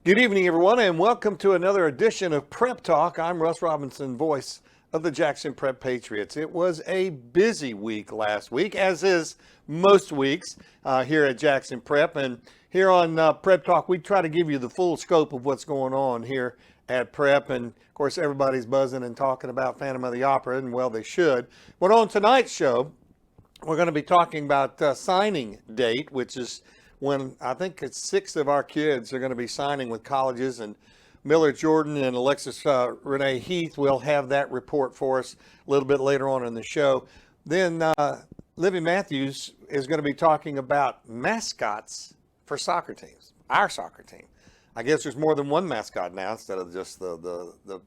Good evening, everyone, and welcome to another edition of Prep Talk. I'm Russ Robinson, voice of the Jackson Prep Patriots. It was a busy week last week, as is most weeks here at Jackson Prep. And here on Prep Talk, we try to give you the full scope of what's going on here at Prep. And, of course, everybody's buzzing and talking about Phantom of the Opera, and, well, they should. But on tonight's show, we're going to be talking about signing date, which is when I think it's 6 of our kids are going to be signing with colleges, and Miller Jordan and Alexis Renee Heath will have that report for us a little bit later on in the show. Then Livy Matthews is going to be talking about mascots for soccer teams, our soccer team. I guess there's more than one mascot now instead of just the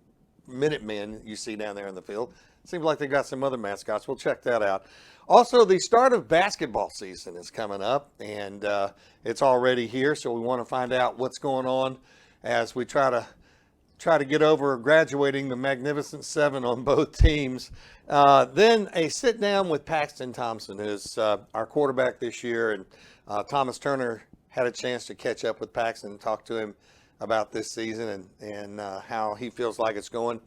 Minutemen you see down there in the field. Seems like they got some other mascots. We'll check that out. Also, the start of basketball season is coming up, and it's already here, so we want to find out what's going on as we try to get over graduating the Magnificent Seven on both teams. Then a sit down with Paxton Thompson, who's our quarterback this year, and Thomas Turner had a chance to catch up with Paxton and talk to him about this season and how he feels like it's going.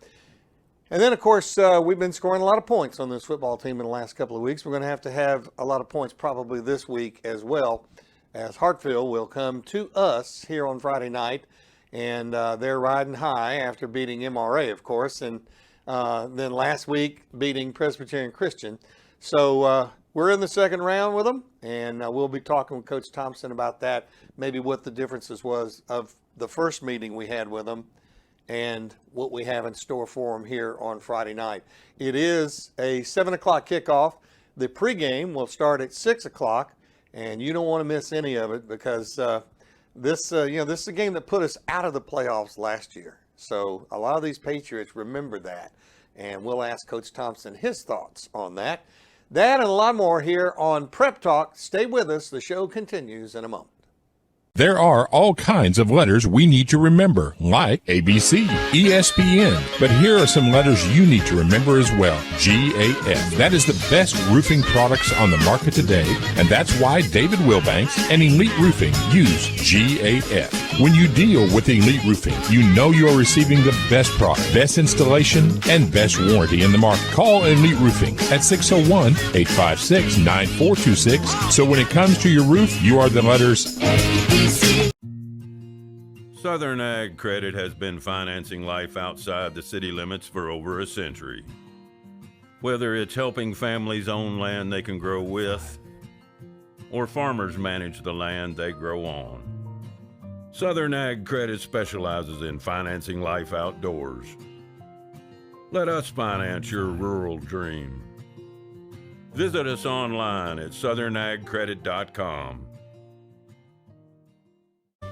And then, of course, we've been scoring a lot of points on this football team in the last couple of weeks. We're going to have a lot of points probably this week as well, as Hartfield will come to us here on Friday night. And they're riding high after beating MRA, of course, and then last week beating Presbyterian Christian. So we're in the second round with them, and we'll be talking with Coach Thompson about that, maybe what the differences was of the first meeting we had with them and what we have in store for them here on Friday night. It is a 7 o'clock kickoff. The pregame will start at 6 o'clock, and you don't want to miss any of it because this is a game that put us out of the playoffs last year. So a lot of these Patriots remember that, and we'll ask Coach Thompson his thoughts on that. That and a lot more here on Prep Talk. Stay with us. The show continues in a moment. There are all kinds of letters we need to remember, like ABC, ESPN. But here are some letters you need to remember as well. GAF. That is the best roofing products on the market today, and that's why David Wilbanks and Elite Roofing use GAF. When you deal with Elite Roofing, you know you are receiving the best product, best installation, and best warranty in the market. Call Elite Roofing at 601-856-9426. So when it comes to your roof, you are the letters Southern Ag Credit has been financing life outside the city limits for over a century. Whether it's helping families own land they can grow with, or farmers manage the land they grow on, Southern Ag Credit specializes in financing life outdoors. Let us finance your rural dream. Visit us online at southernagcredit.com.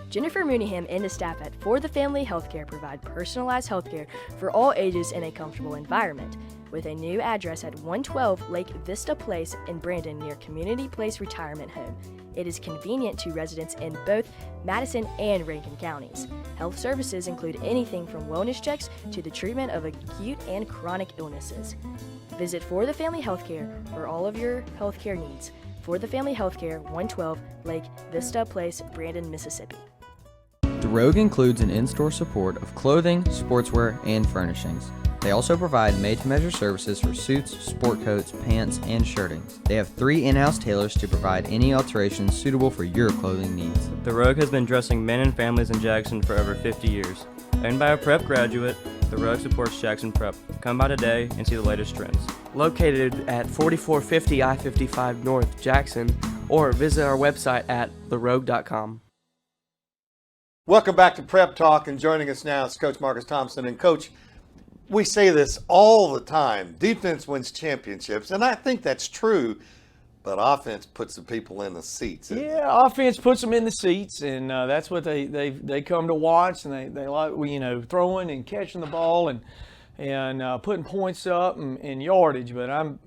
Jennifer Mooneyham and the staff at For the Family Healthcare provide personalized healthcare for all ages in a comfortable environment. With a new address at 112 Lake Vista Place in Brandon near Community Place Retirement Home. It is convenient to residents in both Madison and Rankin counties. Health services include anything from wellness checks to the treatment of acute and chronic illnesses. Visit For the Family Healthcare for all of your healthcare needs. For the Family Healthcare, 112 Lake Vista Place, Brandon, Mississippi. DeRogue includes an in-store support of clothing, sportswear, and furnishings. They also provide made-to-measure services for suits, sport coats, pants, and shirting. They have 3 in-house tailors to provide any alterations suitable for your clothing needs. DeRogue has been dressing men and families in Jackson for over 50 years. Owned by a prep graduate, DeRogue supports Jackson Prep. Come by today and see the latest trends. Located at 4450 I-55 North, Jackson, or visit our website at therogue.com. Welcome back to Prep Talk, and joining us now is Coach Marcus Thompson. And Coach, we say this all the time, defense wins championships, and I think that's true, but offense puts the people in the seats. Yeah, offense puts them in the seats, and that's what they come to watch, and they like, throwing and catching the ball and putting points up and yardage. But I'm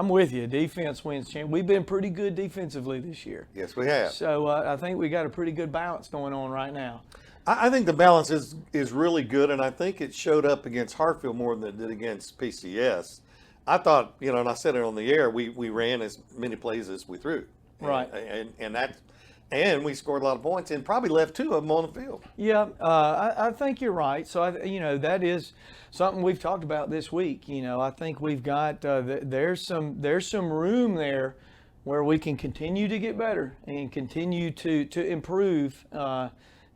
with you. Defense wins champ. We've been pretty good defensively this year. Yes, we have. So I think we got a pretty good balance going on right now. I think the balance is really good, and I think it showed up against Hartfield more than it did against PCS. I thought, and I said it on the air, we ran as many plays as we threw. Right. And and we scored a lot of points and probably left 2 of them on the field. Yeah, I think you're right. So, that is something we've talked about this week. I think we've got there's some room there where we can continue to get better and continue to improve.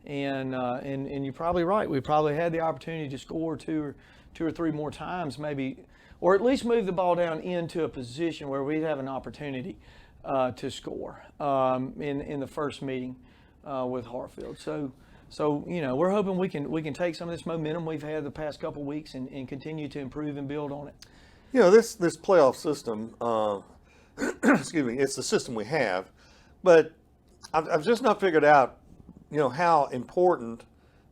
And you're probably right. We probably had the opportunity to score two or three more times, maybe, or at least move the ball down into a position where we'd have an opportunity to score in the first meeting with Hartfield. So we're hoping we can take some of this momentum we've had the past couple weeks and continue to improve and build on it. This playoff system, excuse me, it's the system we have, but I've just not figured out, how important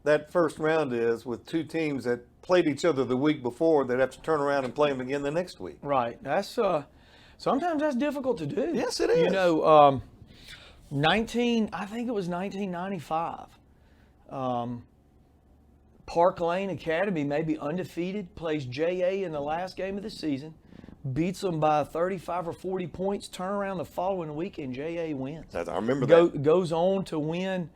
that first round is with 2 teams that played each other the week before that have to turn around and play them again the next week. Right. That's sometimes that's difficult to do. Yes, it is. I think it was 1995. Park Lane Academy, maybe undefeated, plays JA in the last game of the season, beats them by 35 or 40 points, turn around the following week, and JA wins. I remember that. Goes on to win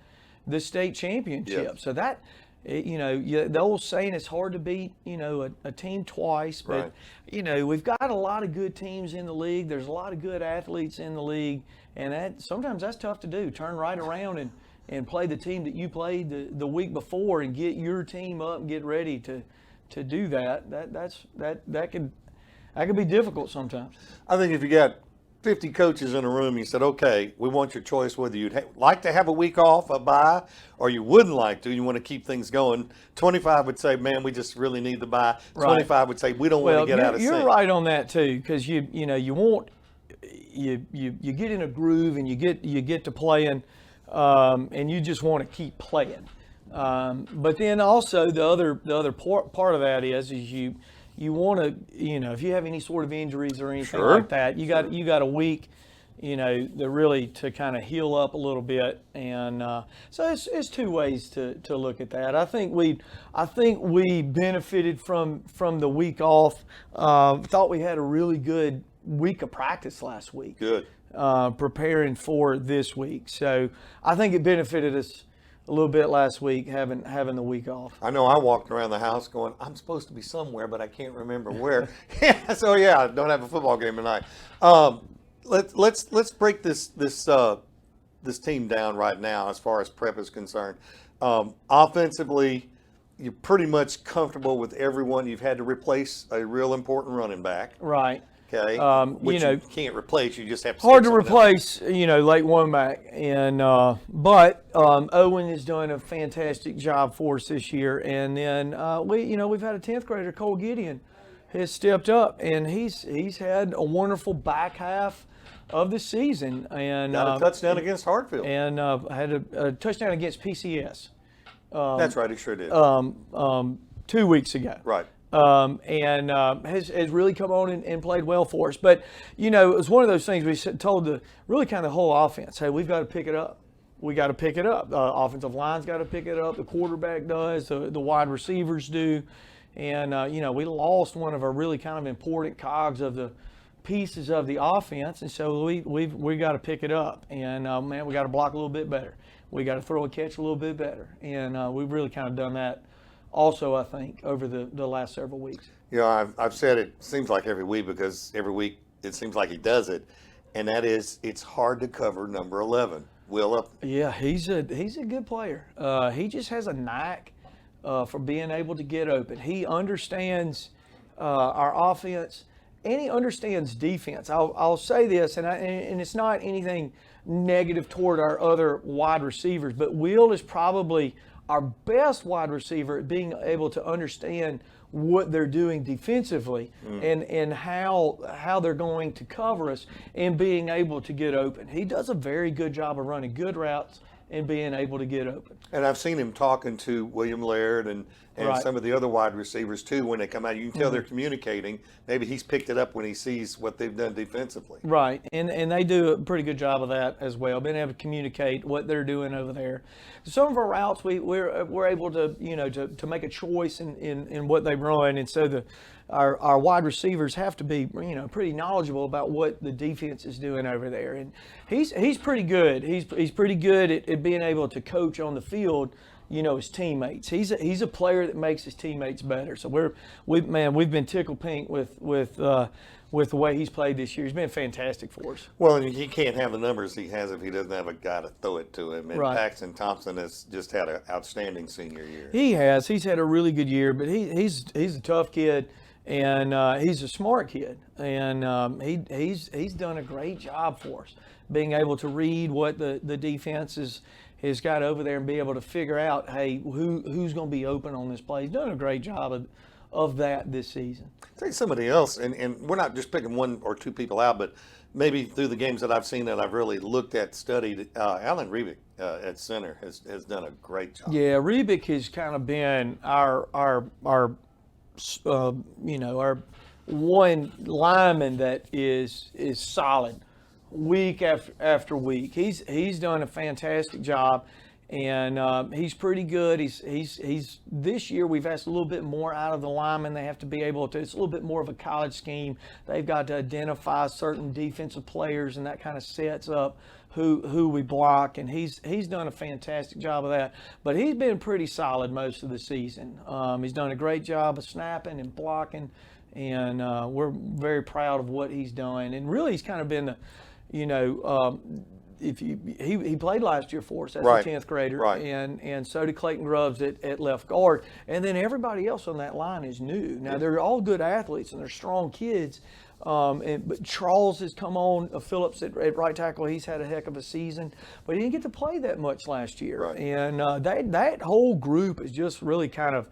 the state championship. Yes. So that, the old saying, it's hard to beat, a team twice. But, right. We've got a lot of good teams in the league. There's a lot of good athletes in the league. And sometimes that's tough to do. Turn right around and play the team that you played the week before and get your team up and get ready to do that. That could be difficult sometimes. I think if you got 50 coaches in a room, you said, okay, we want your choice whether you'd like to have a week off, a bye, or you wouldn't like to. You want to keep things going. 25 would say, man, we just really need the bye. Right. 25 would say, we don't want to get out of sync. You're right on that too, because you get in a groove and you get to playing, and you just want to keep playing. But then also the other part of that is you want to, if you have any sort of injuries or anything Sure. like that, you got a week, to kind of heal up a little bit. And so it's 2 ways to look at that. I think we benefited from the week off. Thought we had a really good week of practice last week. Good. Preparing for this week. So I think it benefited us a little bit last week having the week off. I know I walked around the house going, I'm supposed to be somewhere, but I can't remember where. So I don't have a football game tonight. Let's break this team down right now as far as prep is concerned. Offensively, you're pretty much comfortable with everyone. You've had to replace a real important running back. Right. Okay. Which you can't replace. You just have to. Hard to replace, late Womack, and but Owen has done a fantastic job for us this year. And then we've had a 10th grader, Cole Gideon, has stepped up, and he's had a wonderful back half of the season. And got a touchdown against Hartfield. And had a touchdown against PCS. That's right, he sure did. 2 weeks ago. Right. And has really come on and played well for us. But, it was one of those things we told the whole offense, hey, we've got to pick it up. We got to pick it up. Offensive line's got to pick it up. The quarterback does. The wide receivers do. And, we lost one of our really kind of important cogs of the pieces of the offense. And so we got to pick it up. And, man, we got to block a little bit better. We got to throw and catch a little bit better. And we've really kind of done that also, I think, over the last several weeks. I've said it seems like every week because every week it seems like he does it, and that is it's hard to cover number 11, Will Upton. Yeah, he's a good player. He just has a knack for being able to get open. He understands our offense, and he understands defense. I'll say this, and it's not anything negative toward our other wide receivers, but Will is probably our best wide receiver at being able to understand what they're doing defensively and how they're going to cover us and being able to get open. He does a very good job of running good routes and being able to get open. And I've seen him talking to William Laird and Right. some of the other wide receivers too when they come out. You can tell they're communicating. Maybe he's picked it up when he sees what they've done defensively. Right, and they do a pretty good job of that as well, being able to communicate what they're doing over there. Some of our routes we're able to to make a choice in what they run, and so our wide receivers have to be, pretty knowledgeable about what the defense is doing over there. And he's pretty good. He's pretty good at being able to coach on the field, his teammates. He's a player that makes his teammates better. So we've been tickled pink with the way he's played this year. He's been fantastic for us. Well, and he can't have the numbers he has if he doesn't have a guy to throw it to him. And Right. Paxton Thompson has just had an outstanding senior year. He has. He's had a really good year, but he's a tough kid, and he's a smart kid, and he's done a great job for us, being able to read what the defense has got over there and be able to figure out, hey, who's going to be open on this play. He's done a great job of that this season. Tell you somebody else, and we're not just picking one or two people out, but maybe through the games that I've seen that I've really looked at, studied, Alan Rebick at center has done a great job. Yeah, Rebick has kind of been our one lineman that is solid week after week. He's done a fantastic job, and he's pretty good. He's this year we've asked a little bit more out of the linemen. They have to be able to. It's a little bit more of a college scheme. They've got to identify certain defensive players, and that kind of sets up who we block, and he's done a fantastic job of that. But he's been pretty solid most of the season. He's done a great job of snapping and blocking, and we're very proud of what he's done. And really, he's kind of been the, he played last year for us as Right. a 10th grader, Right. and so did Clayton Grubbs at left guard. And then everybody else on that line is new. Now, they're all good athletes, and they're strong kids. But Charles has come on, Phillips at right tackle. He's had a heck of a season, but he didn't get to play that much last year. Right. And that whole group is just really kind of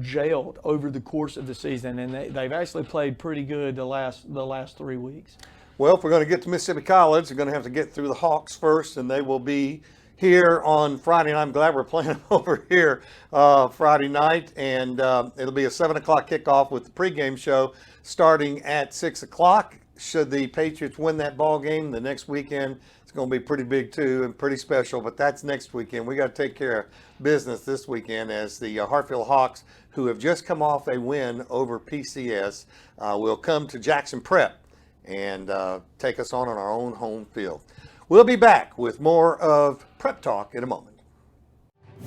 gelled over the course of the season, and they've actually played pretty good the last 3 weeks. Well, if we're going to get to Mississippi College, we're going to have to get through the Hawks first, and they will be here on Friday. And I'm glad we're playing over here Friday night, and it'll be a 7 o'clock kickoff with the pregame show starting at 6 o'clock. Should the Patriots win that ball game, the next weekend it's going to be pretty big too and pretty special, but that's next weekend. We got to take care of business this weekend as the Hartfield Hawks, who have just come off a win over PCS, will come to Jackson Prep and take us on our own home field. We'll be back with more of Prep Talk in a moment.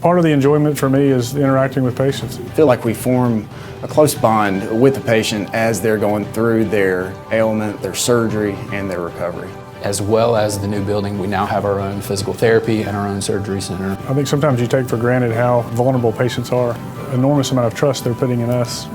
Part of the enjoyment for me is interacting with patients. I feel like we form a close bond with the patient as they're going through their ailment, their surgery, and their recovery. As well as the new building, we now have our own physical therapy and our own surgery center. I think sometimes you take for granted how vulnerable patients are. Enormous amount of trust they're putting in us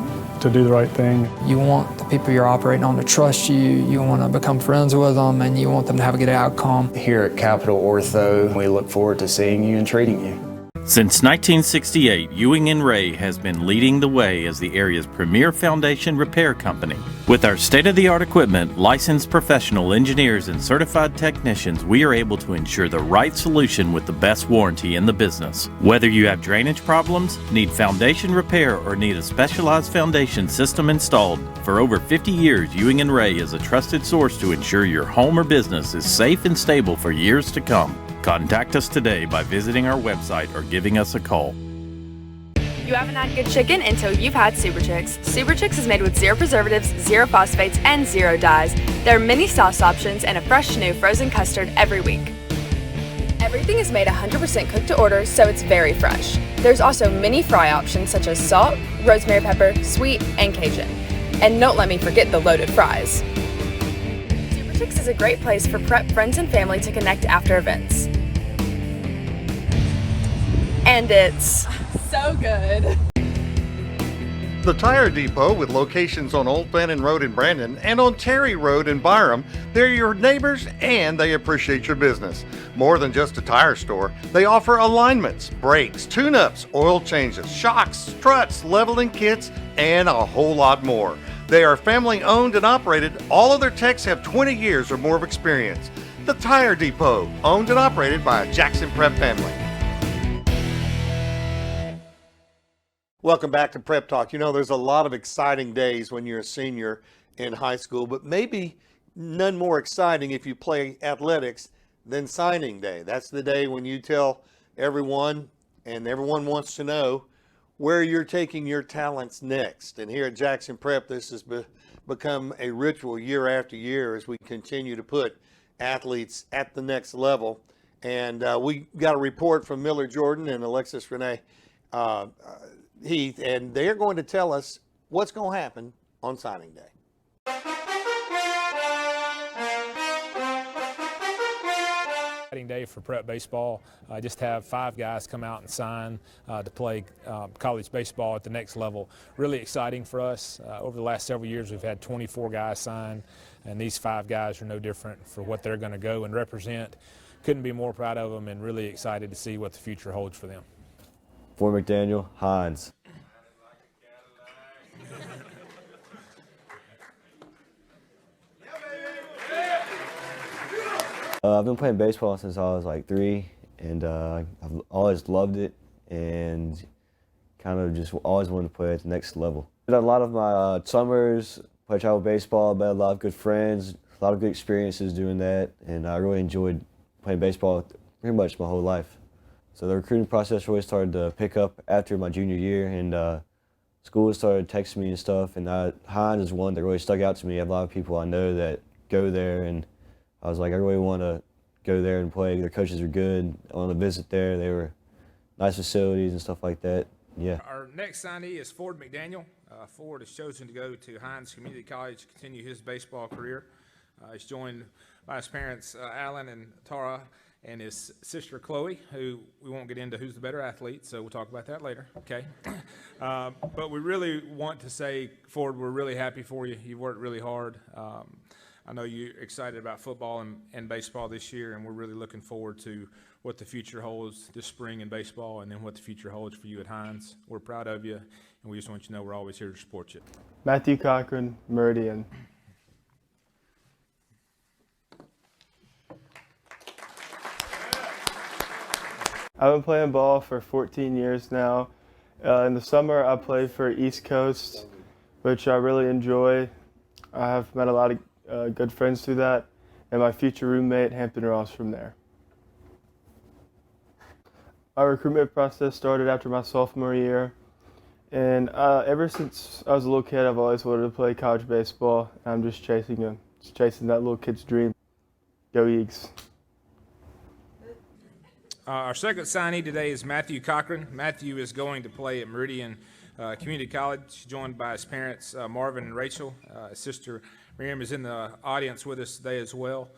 to do the right thing. You want the people you're operating on to trust you, you want to become friends with them, and you want them to have a good outcome. Here at Capital Ortho, we look forward to seeing you and treating you. Since 1968, Ewing & Ray has been leading the way as the area's premier foundation repair company. With our state-of-the-art equipment, licensed professional engineers, and certified technicians, we are able to ensure the right solution with the best warranty in the business. Whether you have drainage problems, need foundation repair, or need a specialized foundation system installed, for over 50 years, Ewing & Ray is a trusted source to ensure your home or business is safe and stable for years to come. Contact us today by visiting our website or giving us a call. You haven't had good chicken until you've had Super Chicks. Super Chicks is made with 0 preservatives, 0 phosphates, and 0 dyes. There are many sauce options and a fresh new frozen custard every week. Everything is made 100% cooked to order, so it's very fresh. There's also many fry options such as salt, rosemary pepper, sweet, and Cajun. And don't let me forget the loaded fries. Super Chicks is a great place for prep friends and family to connect after events. And it's so good. The Tire Depot, with locations on Old Fannin Road in Brandon and on Terry Road in Byram, they're your neighbors and they appreciate your business. More than just a tire store, they offer alignments, brakes, tune-ups, oil changes, shocks, struts, leveling kits, and a whole lot more. They are family owned and operated. All of their techs have 20 years or more of experience. The Tire Depot, owned and operated by a Jackson Prep family. Welcome back to Prep Talk. You know, there's a lot of exciting days when you're a senior in high school, but maybe none more exciting if you play athletics than signing day. That's the day when you tell everyone, and everyone wants to know where you're taking your talents next. And here at Jackson Prep, this has become a ritual year after year as we continue to put athletes at the next level. And we got a report from Miller Jordan and Alexis Renee Heath, and they're going to tell us what's going to happen on signing day. Exciting day for prep baseball. Just have 5 guys come out and sign to play college baseball at the next level. Really exciting for us. Over the last several years, we've had 24 guys sign, and these 5 guys are no different for what they're going to go and represent. Couldn't be more proud of them and really excited to see what the future holds for them. Ford McDaniel, Hines. I've been playing baseball since I was like 3, and I've always loved it and kind of just always wanted to play at the next level. A lot of my summers, played travel baseball, met a lot of good friends, a lot of good experiences doing that, and I really enjoyed playing baseball pretty much my whole life. So the recruiting process really started to pick up after my junior year, and schools started texting me and stuff, and Hines is one that really stuck out to me. I have a lot of people I know that go there, and I was like, I really want to go there and play. Their coaches are good. I want to visit there. They were nice facilities and stuff like that. Yeah. Our next signee is Ford McDaniel. Ford has chosen to go to Hines Community College to continue his baseball career. He's joined by his parents, Alan and Tara, and his sister, Chloe, who we won't get into who's the better athlete, so we'll talk about that later, okay? But we really want to say, Ford, we're really happy for you. You've worked really hard. I know you're excited about football and baseball this year, and we're really looking forward to what the future holds this spring in baseball and then what the future holds for you at Hines. We're proud of you, and we just want you to know we're always here to support you. Matthew Cochran, Meridian. I've been playing ball for 14 years now. In the summer, I play for East Coast, which I really enjoy. I have met a lot of good friends through that, and my future roommate, Hampton Ross, from there. Our recruitment process started after my sophomore year, and ever since I was a little kid, I've always wanted to play college baseball. I'm just chasing that little kid's dream. Go Eagles. Our second signee today is Matthew Cochran. Matthew is going to play at Meridian Community College, joined by his parents, Marvin and Rachel. His sister, Miriam, is in the audience with us today as well.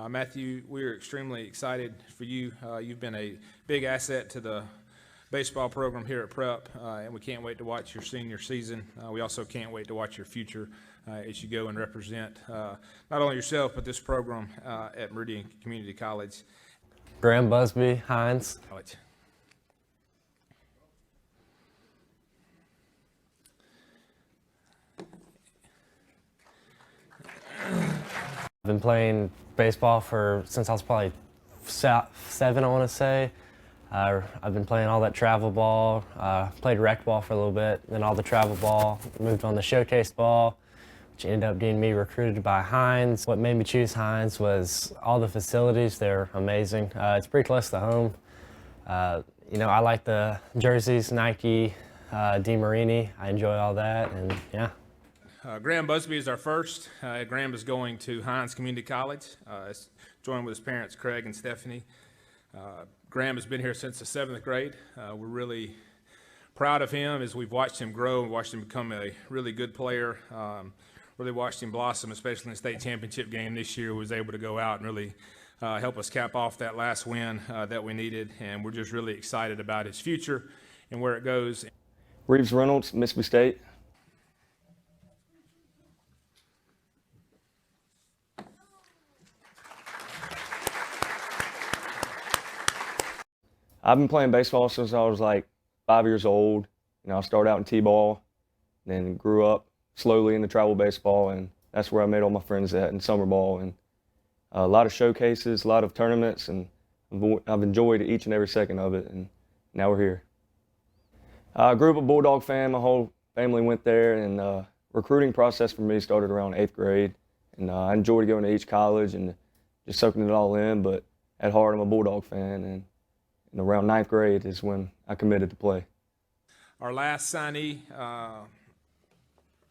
Matthew, we are extremely excited for you. You've been a big asset to the baseball program here at Prep, and we can't wait to watch your senior season. We also can't wait to watch your future as you go and represent not only yourself, but this program at Meridian Community College. Graham Busby, Hines. I've been playing baseball since I was probably 7, I want to say. I've been playing all that travel ball, played rec ball for a little bit, then all the travel ball, moved on to showcase ball, which ended up getting me recruited by Hines. What made me choose Hines was all the facilities. They're amazing. It's pretty close to home. You know, I like the jerseys, Nike, DeMarini. I enjoy all that, and yeah. Graham Busby is our first. Graham is going to Hines Community College, joined with his parents, Craig and Stephanie. Graham has been here since the 7th grade. We're really proud of him as we've watched him grow and watched him become a really good player. Really watched him blossom, especially in the state championship game this year. He was able to go out and really help us cap off that last win that we needed, and we're just really excited about his future and where it goes. Reeves Reynolds, Mississippi State. I've been playing baseball since I was like 5 years old. You know, I started out in T-ball, then grew up slowly into travel baseball, and that's where I made all my friends at in summer ball, and a lot of showcases, a lot of tournaments, and I've enjoyed each and every second of it, and now we're here. I grew up a Bulldog fan. My whole family went there, and recruiting process for me started around 8th grade, and I enjoyed going to each college and just soaking it all in, but at heart I'm a Bulldog fan, and around 9th grade is when I committed to play. Our last signee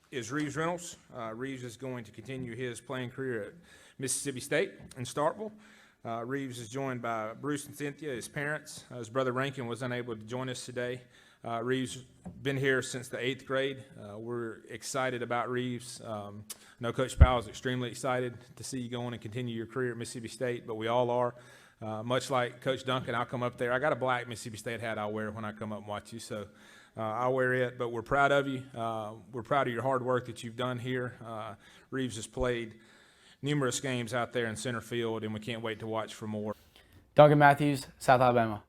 is Reeves Reynolds. Reeves is going to continue his playing career at Mississippi State in Starkville. Reeves is joined by Bruce and Cynthia, his parents. His brother Rankin was unable to join us today. Reeves been here since the 8th grade. We're excited about Reeves. I know Coach Powell is extremely excited to see you go on and continue your career at Mississippi State, but we all are. Much like Coach Duncan, I'll come up there. I got a black Mississippi State hat I'll wear when I come up and watch you, so I'll wear it. But we're proud of you. We're proud of your hard work that you've done here. Reeves has played numerous games out there in center field, and we can't wait to watch for more. Duncan Matthews, South Alabama.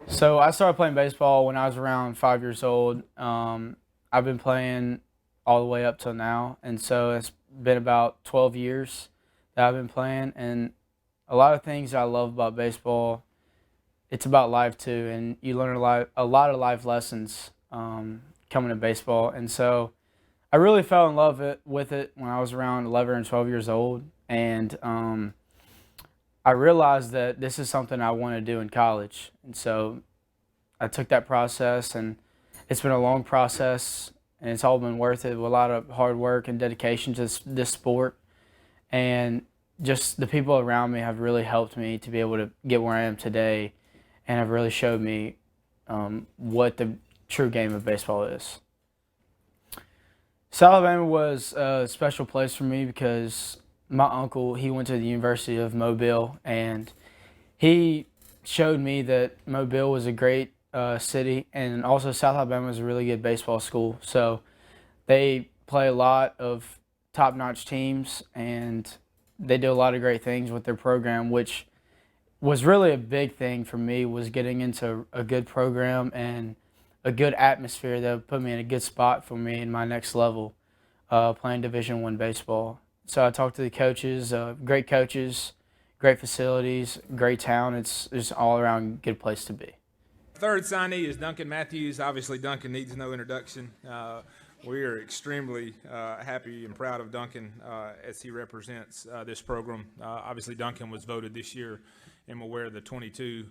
So I started playing baseball when I was around 5 years old. I've been playing all the way up till now, and so it's been about 12 years that I've been playing. And a lot of things I love about baseball, it's about life too, and you learn a lot of life lessons coming to baseball. And so I really fell in love with it when I was around 11 and 12 years old, and I realized that this is something I want to do in college. And so I took that process, and it's been a long process, and it's all been worth it with a lot of hard work and dedication to this sport. And just the people around me have really helped me to be able to get where I am today, and have really showed me what the true game of baseball is. South Alabama was a special place for me because my uncle, he went to the University of Mobile, and he showed me that Mobile was a great city, and also South Alabama is a really good baseball school. So they play a lot of top-notch teams, and they do a lot of great things with their program, which was really a big thing for me, was getting into a good program and a good atmosphere that would put me in a good spot for me in my next level, playing Division I baseball. So I talked to the coaches, great facilities, great town. It's just all around a good place to be. Third signee is Duncan Matthews. Obviously, Duncan needs no introduction. We are extremely happy and proud of Duncan as he represents this program. Obviously, Duncan was voted this year and will wear the 22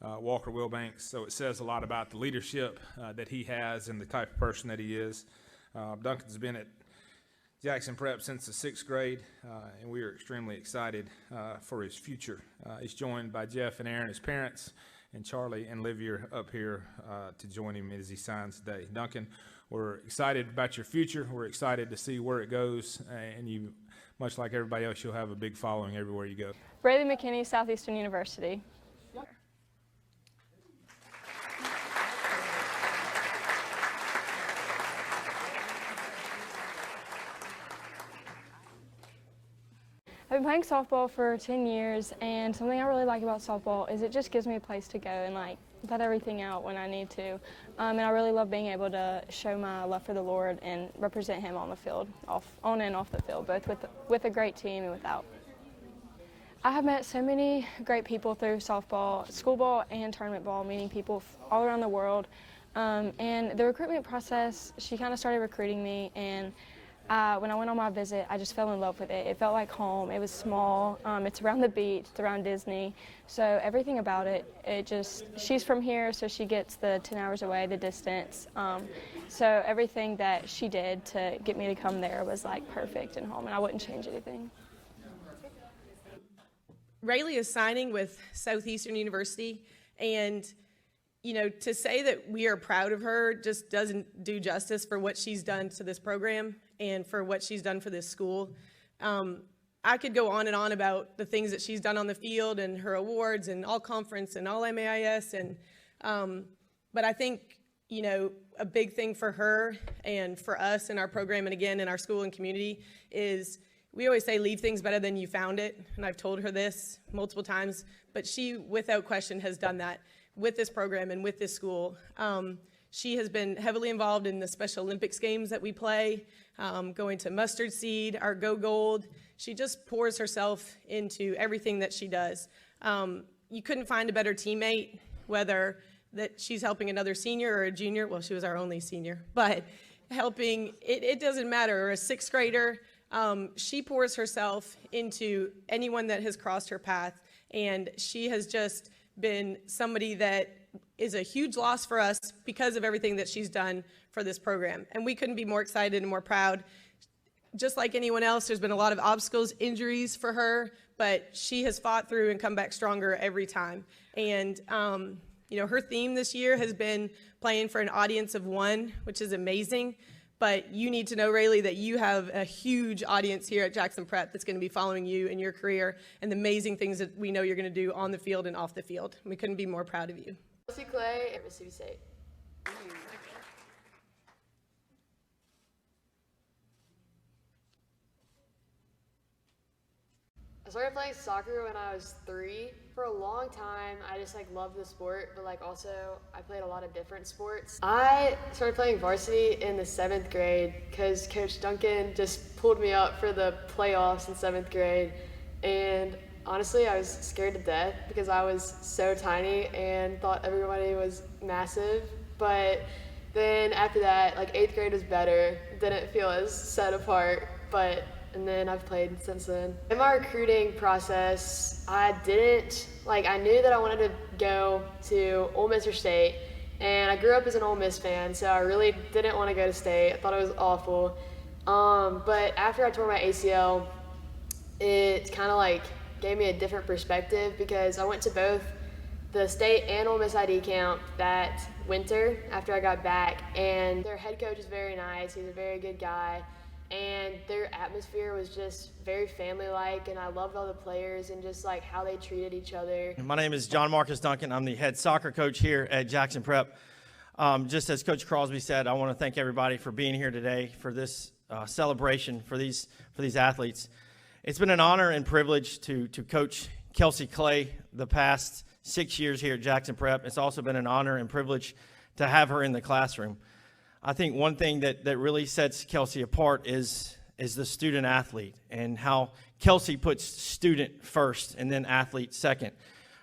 Walker Wilbanks, so it says a lot about the leadership that he has and the type of person that he is. Duncan's been at Jackson Prep since the 6th grade, and we are extremely excited for his future. He's joined by Jeff and Aaron, his parents, and Charlie and Livia up here to join him as he signs today. Duncan, we're excited about your future. We're excited to see where it goes, and you, much like everybody else, you'll have a big following everywhere you go. Braylee McKinney, Southeastern University. I've been playing softball for 10 years, and something I really like about softball is it just gives me a place to go and let everything out when I need to. And I really love being able to show my love for the Lord and represent Him on the field, on and off the field, both with a great team and without. I have met so many great people through softball, school ball, and tournament ball, meeting people all around the world. And the recruitment process, she kind of started recruiting me, and when I went on my visit, I just fell in love with it. It felt like home. It was small. It's around the beach. It's around Disney. So everything about it, she's from here, so she gets the 10 hours away, the distance. So everything that she did to get me to come there was perfect and home, and I wouldn't change anything. Rayleigh is signing with Southeastern University, and to say that we are proud of her just doesn't do justice for what she's done to this program and for what she's done for this school. I could go on and on about the things that she's done on the field and her awards and all conference and all MAIS, but I think a big thing for her and for us in our program and again in our school and community is we always say leave things better than you found it, and I've told her this multiple times, but she without question has done that with this program and with this school. She has been heavily involved in the Special Olympics games that we play, going to Mustard Seed, our Go Gold. She just pours herself into everything that she does. You couldn't find a better teammate, whether that she's helping another senior or a junior. Well, she was our only senior, but helping, it doesn't matter, or a sixth grader. She pours herself into anyone that has crossed her path, and she has just been somebody that is a huge loss for us because of everything that she's done for this program. And we couldn't be more excited and more proud. Just like anyone else, there's been a lot of obstacles, injuries for her, but she has fought through and come back stronger every time. And you know, her theme this year has been playing for an audience of one, which is amazing. But you need to know, Rayleigh, that you have a huge audience here at Jackson Prep that's going to be following you in your career and the amazing things that we know you're going to do on the field and off the field. We couldn't be more proud of you. Kelsey Clay at Mississippi State. I started playing soccer when I was 3. For a long time, I just loved the sport, but also I played a lot of different sports. I started playing varsity in the 7th grade because Coach Duncan just pulled me up for the playoffs in 7th grade. And honestly, I was scared to death because I was so tiny and thought everybody was massive. But then after that, 8th grade was better. Didn't feel as set apart, and then I've played since then. In my recruiting process, I knew that I wanted to go to Ole Miss or State, and I grew up as an Ole Miss fan, so I really didn't want to go to State. I thought it was awful. But after I tore my ACL, it kind of gave me a different perspective because I went to both the State and Ole Miss ID camp that winter after I got back, and their head coach is very nice. He's a very good guy. And their atmosphere was just very family-like, and I loved all the players and just how they treated each other. My name is John Marcus Duncan. I'm the head soccer coach here at Jackson Prep. Just as Coach Crosby said, I want to thank everybody for being here today for this celebration for these athletes. It's been an honor and privilege to coach Kelsey Clay the past 6 years here at Jackson Prep. It's also been an honor and privilege to have her in the classroom. I think one thing that really sets Kelsey apart is the student athlete and how Kelsey puts student first and then athlete second.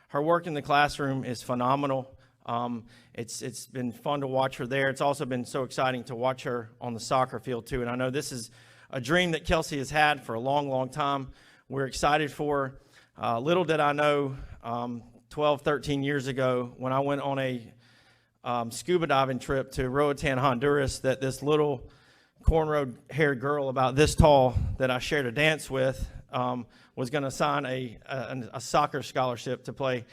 Her work in the classroom is phenomenal. It's been fun to watch her there. It's also been so exciting to watch her on the soccer field too. And I know this is a dream that Kelsey has had for a long, long time. We're excited for her. Little did I know 12, 13 years ago when I went on a scuba diving trip to Roatan, Honduras, that this little cornrow-haired girl about this tall that I shared a dance with was going to sign a soccer scholarship to play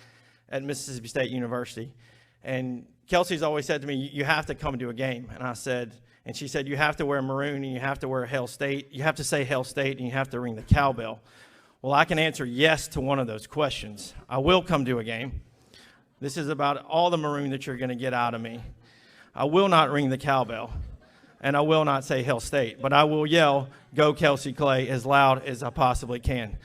at Mississippi State University. And Kelsey's always said to me, you have to come to a game. And she said, you have to wear maroon and you have to wear Hail State. You have to say Hail State and you have to ring the cowbell. Well, I can answer yes to one of those questions. I will come to a game. This is about all the maroon that you're going to get out of me. I will not ring the cowbell, and I will not say Hail State, but I will yell, "Go Kelsey Clay," as loud as I possibly can.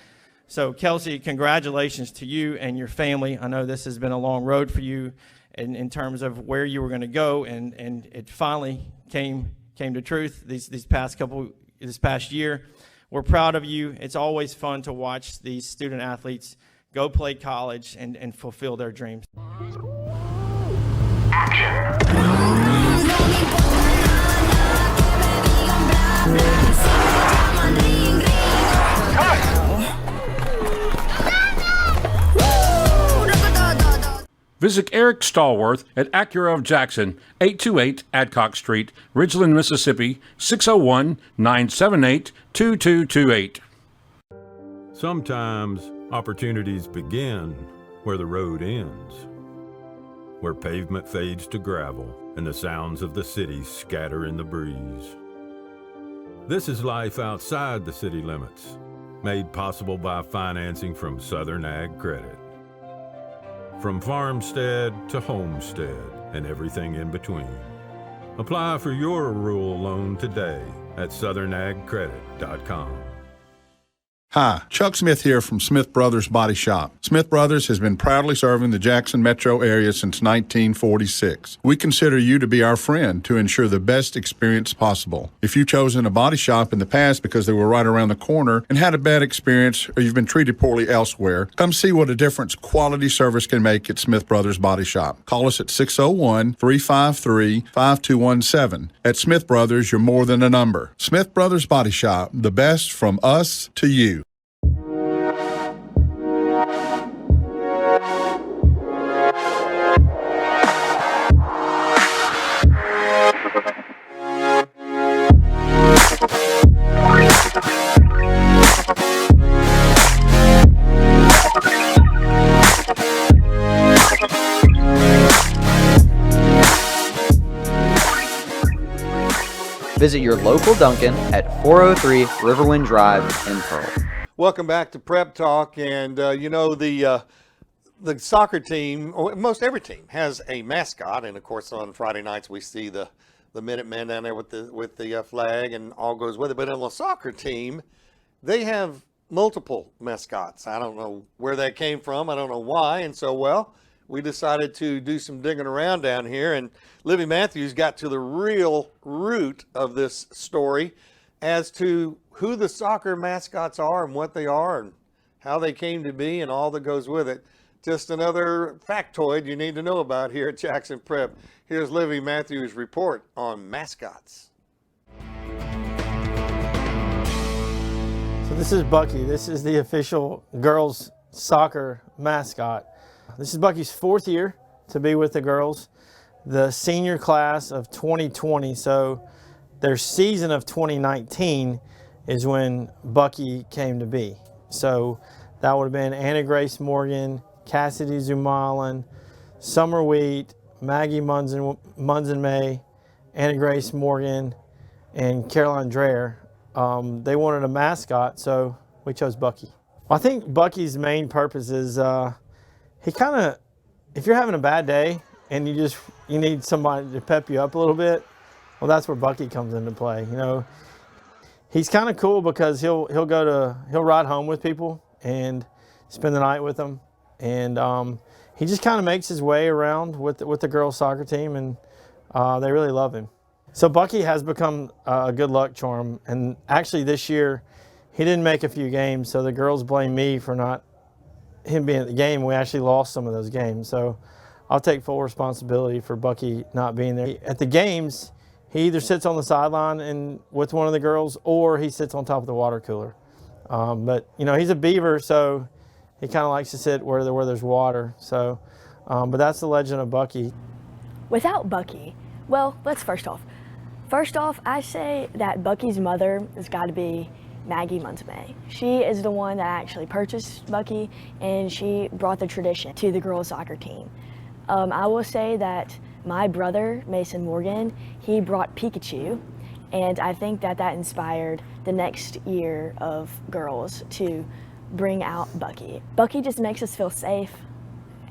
So, Kelsey, congratulations to you and your family. I know this has been a long road for you in terms of where you were going to go, and it finally came to truth this past year. We're proud of you. It's always fun to watch these student athletes go play college and fulfill their dreams. Visit Eric Stallworth at Acura of Jackson, 828 Adcock Street, Ridgeland, Mississippi, 601-978-2228. Sometimes opportunities begin where the road ends, where pavement fades to gravel and the sounds of the city scatter in the breeze. This is life outside the city limits, made possible by financing from Southern Ag Credit. From farmstead to homestead and everything in between. Apply for your rural loan today at southernagcredit.com. Hi, Chuck Smith here from Smith Brothers Body Shop. Smith Brothers has been proudly serving the Jackson metro area since 1946. We consider you to be our friend to ensure the best experience possible. If you've chosen a body shop in the past because they were right around the corner and had a bad experience, or you've been treated poorly elsewhere, come see what a difference quality service can make at Smith Brothers Body Shop. Call us at 601-353-5217. At Smith Brothers, you're more than a number. Smith Brothers Body Shop, the best from us to you. Visit your local Dunkin' at 403 Riverwind Drive in Pearl. Welcome back to Prep Talk, and the soccer team, or most every team, has a mascot, and of course on Friday nights we see the Minutemen down there with the flag and all goes with it. But on the soccer team, they have multiple mascots. I don't know where that came from. I don't know why, and so we decided to do some digging around down here, and Livy Matthews got to the real root of this story as to who the soccer mascots are and what they are and how they came to be and all that goes with it. Just another factoid you need to know about here at Jackson Prep. Here's Livy Matthews' report on mascots. So this is Bucky. This is the official girls soccer mascot. This is Bucky's 4th year to be with the girls, the senior class of 2020. So their season of 2019 is when Bucky came to be. So that would have been Anna Grace Morgan, Cassidy Zumalin, Summer Wheat, Maggie Munson May, Anna Grace Morgan, and Caroline Dreher. They wanted a mascot, so we chose Bucky. I think Bucky's main purpose is he kind of, if you're having a bad day and you need somebody to pep you up a little bit, well, that's where Bucky comes into play. You know, he's kind of cool because he'll ride home with people and spend the night with them, and he just kind of makes his way around with the girls soccer team, and they really love him. So Bucky has become a good luck charm, and actually this year he didn't make a few games, so the girls blame me for not him being at the game. We actually lost some of those games, so I'll take full responsibility for Bucky not being there. At the games, he either sits on the sideline and with one of the girls, or he sits on top of the water cooler. But you know, he's a Beaver, so he kind of likes to sit where there's water. So, but that's the legend of Bucky. Without Bucky, well, let's first off, I say that Bucky's mother has got to be Maggie Munson-May. She is the one that actually purchased Bucky, and she brought the tradition to the girls soccer team. I will say that my brother, Mason Morgan, he brought Pikachu, and I think that inspired the next year of girls to bring out Bucky. Bucky just makes us feel safe,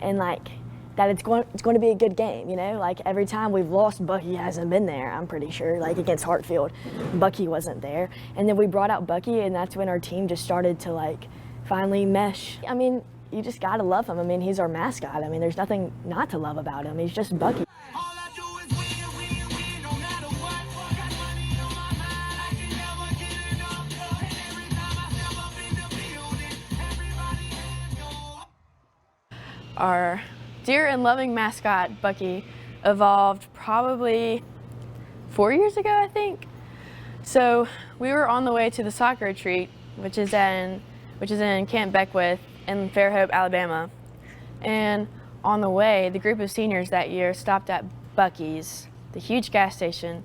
and like that it's going to be a good game, you know? Like every time we've lost, Bucky hasn't been there, I'm pretty sure. Like against Hartfield, Bucky wasn't there. And then we brought out Bucky, and that's when our team just started to like finally mesh. I mean, you just gotta love him. I mean, he's our mascot. I mean, there's nothing not to love about him. He's just Bucky. Our dear and loving mascot, Bucky, evolved probably 4 years ago, I think. So we were on the way to the soccer retreat, which is in Camp Beckwith in Fairhope, Alabama. And on the way, the group of seniors that year stopped at Bucky's, the huge gas station,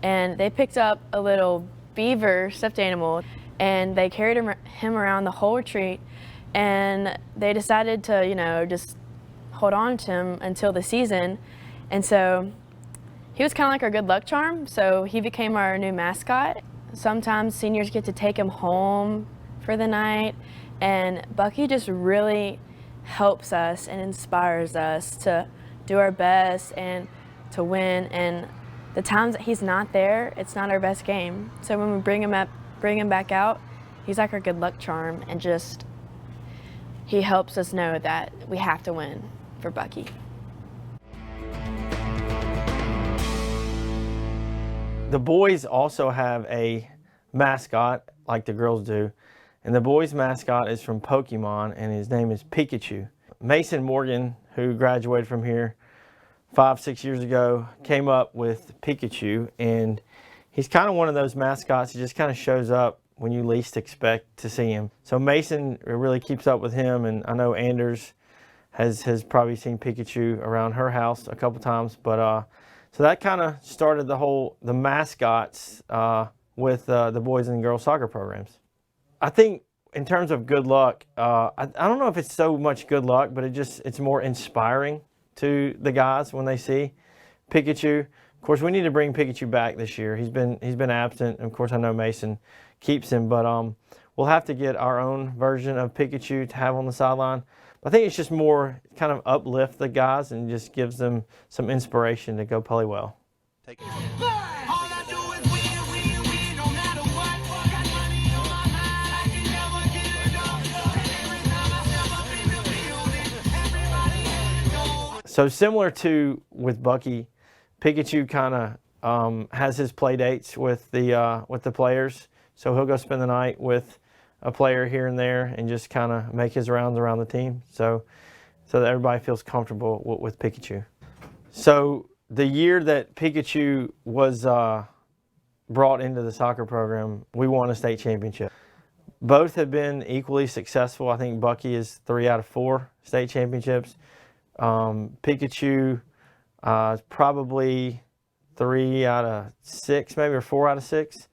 and they picked up a little beaver stuffed animal, and they carried him around the whole retreat, and they decided to, you know, just hold on to him until the season. And so he was kind of like our good luck charm, so he became our new mascot. Sometimes seniors get to take him home for the night, and Bucky just really helps us and inspires us to do our best and to win. And the times that he's not there, it's not our best game. So when we bring him back out, He's like our good luck charm, and just he helps us know that we have to win for Bucky. The boys also have a mascot like the girls do, and the boys' mascot is from Pokemon, and his name is Pikachu. Mason Morgan, who graduated from here 5-6 years ago, came up with Pikachu, and he's kind of one of those mascots. He just kind of shows up when you least expect to see him. So Mason really keeps up with him, and I know Anders has probably seen Pikachu around her house a couple times, but so that kind of started the mascots with the boys and girls soccer programs. I think in terms of good luck, I don't know if it's so much good luck, but it's more inspiring to the guys when they see Pikachu. Of course, we need to bring Pikachu back this year. He's been absent. Of course, I know Mason keeps him, but we'll have to get our own version of Pikachu to have on the sideline. I think it's just more kind of uplift the guys and just gives them some inspiration to go play well. So similar to with Bucky, Pikachu kind of has his play dates with the players. So he'll go spend the night with a player here and there and just kind of make his rounds around the team so that everybody feels comfortable with Pikachu. So the year that Pikachu was brought into the soccer program, we won a state championship. Both have been equally successful. I think Bucky is 3 out of 4 state championships. Pikachu is probably 3 out of 6, maybe, or 4 out of 6.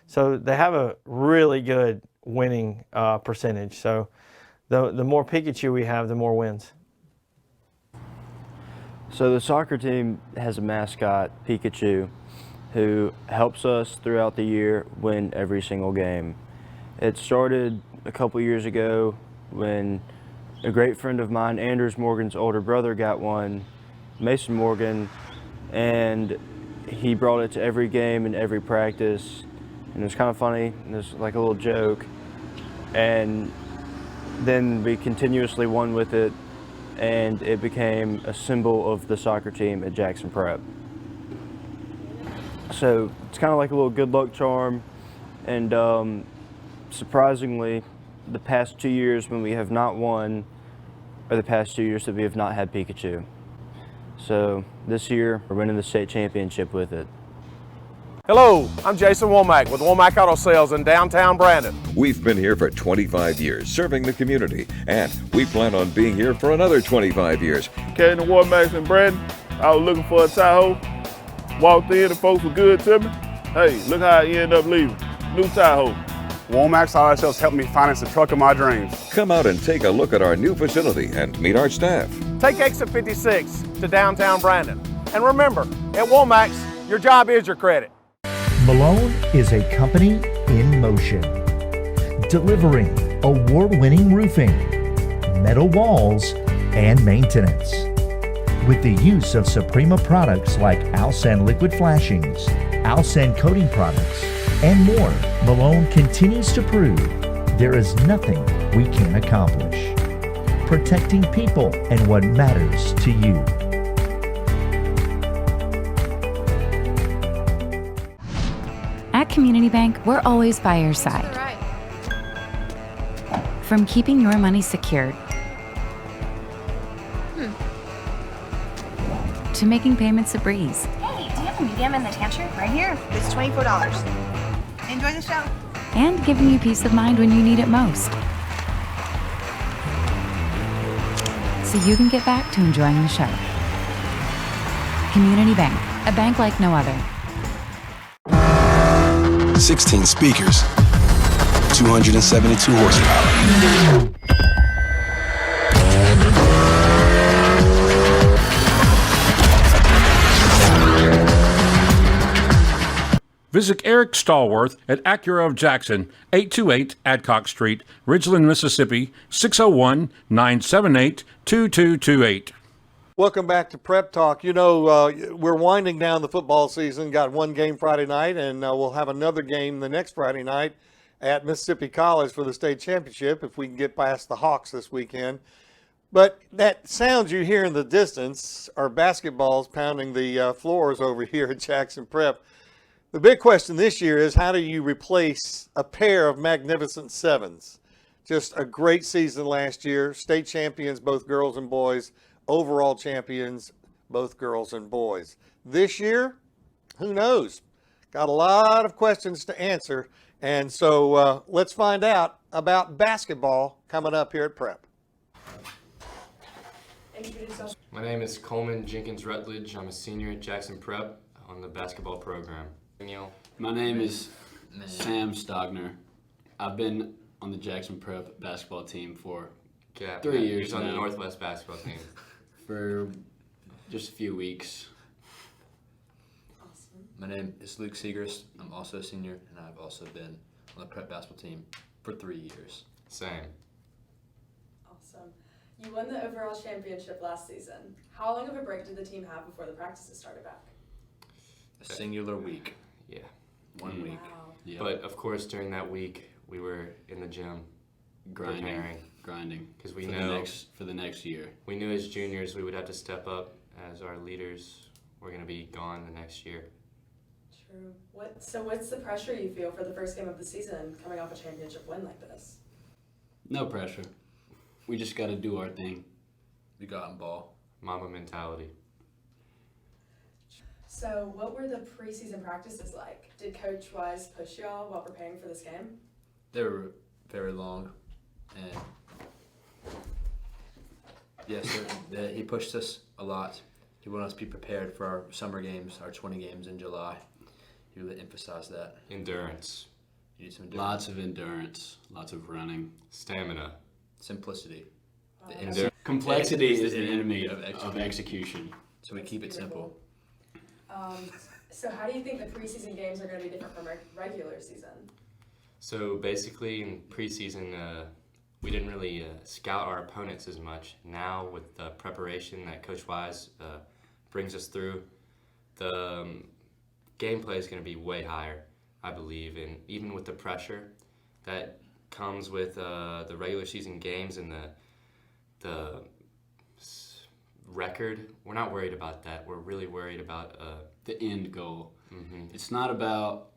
So they have a really good winning percentage. So the more Pikachu we have, the more wins. So the soccer team has a mascot, Pikachu, who helps us throughout the year win every single game. It started a couple years ago when a great friend of mine, Anders Morgan's older brother, got one, Mason Morgan, and he brought it to every game and every practice. And it was kind of funny, and it was like a little joke. And then we continuously won with it, and it became a symbol of the soccer team at Jackson Prep. So it's kind of like a little good luck charm, and surprisingly, the past 2 years when we have not won are the past 2 years that we have not had Pikachu. So this year, we're winning the state championship with it. Hello, I'm Jason Womack with Womack Auto Sales in downtown Brandon. We've been here for 25 years, serving the community, and we plan on being here for another 25 years. Carrying the Womack in Brandon, I was looking for a Tahoe, walked in and folks were good to me. Hey, look how I ended up leaving. New Tahoe. Womack's Auto Sales helped me finance the truck of my dreams. Come out and take a look at our new facility and meet our staff. Take exit 56 to downtown Brandon. And remember, at Womack's, your job is your credit. Malone is a company in motion, delivering award-winning roofing, metal walls, and maintenance. With the use of Suprema products like Alsan liquid flashings, Alsan coating products, and more, Malone continues to prove there is nothing we can't accomplish. Protecting people and what matters to you. At Community Bank, we're always by your side. From keeping your money secured to making payments a breeze. Hey, do you have a medium in the pantry? Right here. It's $24. Enjoy the show. And giving you peace of mind when you need it most. So you can get back to enjoying the show. Community Bank, a bank like no other. 16 speakers, 272 horsepower. Visit Eric Stallworth at Acura of Jackson, 828 Adcock Street, Ridgeland, Mississippi, 601-978-2228. Welcome back to Prep Talk. You know, we're winding down the football season. Got one game Friday night, and we'll have another game the next Friday night at Mississippi College for the state championship if we can get past the Hawks this weekend. But that sounds you hear in the distance are basketballs pounding the floors over here at Jackson Prep. The big question this year is how do you replace a pair of magnificent sevens? Just a great season last year. State champions, both girls and boys. Overall champions, both girls and boys. This year, who knows? Got a lot of questions to answer. And so let's find out about basketball coming up here at Prep. My name is Coleman Jenkins Rutledge. I'm a senior at Jackson Prep on the basketball program. My name is Sam Stogner. I've been on the Jackson Prep basketball team for 3 years He's on the now. Northwest basketball team. For just a few weeks. My name is Luke Segrist. I'm also a senior, and I've also been on the prep basketball team for 3 years. Same. Awesome. You won the overall championship last season. How long of a break did the team have before the practices started back? A singular week. Yeah. 1 week. Wow. Yeah. But of course, during that week, we were in the gym grinding because we for know for the next year. We knew as juniors we would have to step up as our leaders were going to be gone the next year. True. What's the pressure you feel for the first game of the season coming off a championship win like this? No pressure. We just got to do our thing. We got in ball. Mama mentality. So what were the preseason practices like? Did Coach Wise push y'all while preparing for this game? They were very long, and yes, he pushed us a lot. He wanted us to be prepared for our summer games, our 20 games in July. He really emphasized that. Endurance. You need some endurance. Lots of endurance, lots of running. Stamina. Simplicity. Complexity is the enemy of execution. So we keep it simple. So how do you think the preseason games are going to be different from regular season? So basically in preseason, we didn't really scout our opponents as much. Now with the preparation that Coach Wise brings us through, the gameplay is going to be way higher, I believe. And even with the pressure that comes with the regular season games and the record, we're not worried about that. We're really worried about the end goal. Mm-hmm. It's not about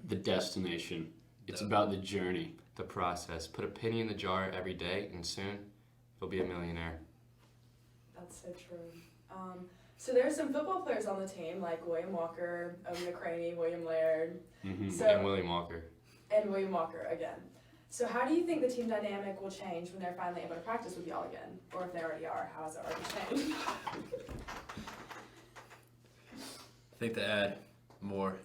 the destination. It's about the journey. The process. Put a penny in the jar every day, and soon you'll be a millionaire. That's so true. So there are some football players on the team like William Walker, Owen McCraney, William Laird, And William Walker. and William Walker again. So how do you think the team dynamic will change when they're finally able to practice with y'all again? Or if they already are, how has it already changed? I think to add more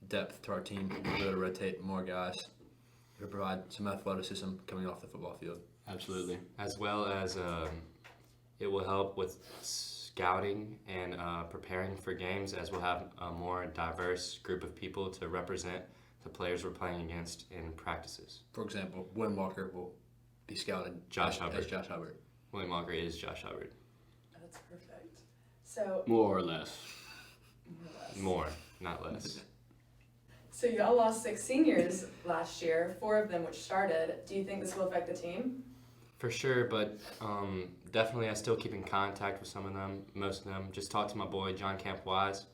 depth to our team, we'll be able to rotate more guys to provide some athleticism coming off the football field. Absolutely. As well as it will help with scouting and preparing for games, as we'll have a more diverse group of people to represent the players we're playing against in practices. For example, William Walker will be scouted Josh as Hubbard. Josh Hubbard. William Walker is Josh Hubbard. That's perfect. So More or less. More, not less. So y'all lost 6 seniors last year, 4 of them which started. Do you think this will affect the team? For sure, but definitely I still keep in contact with some of them, most of them. Just talked to my boy, John Camp Wise,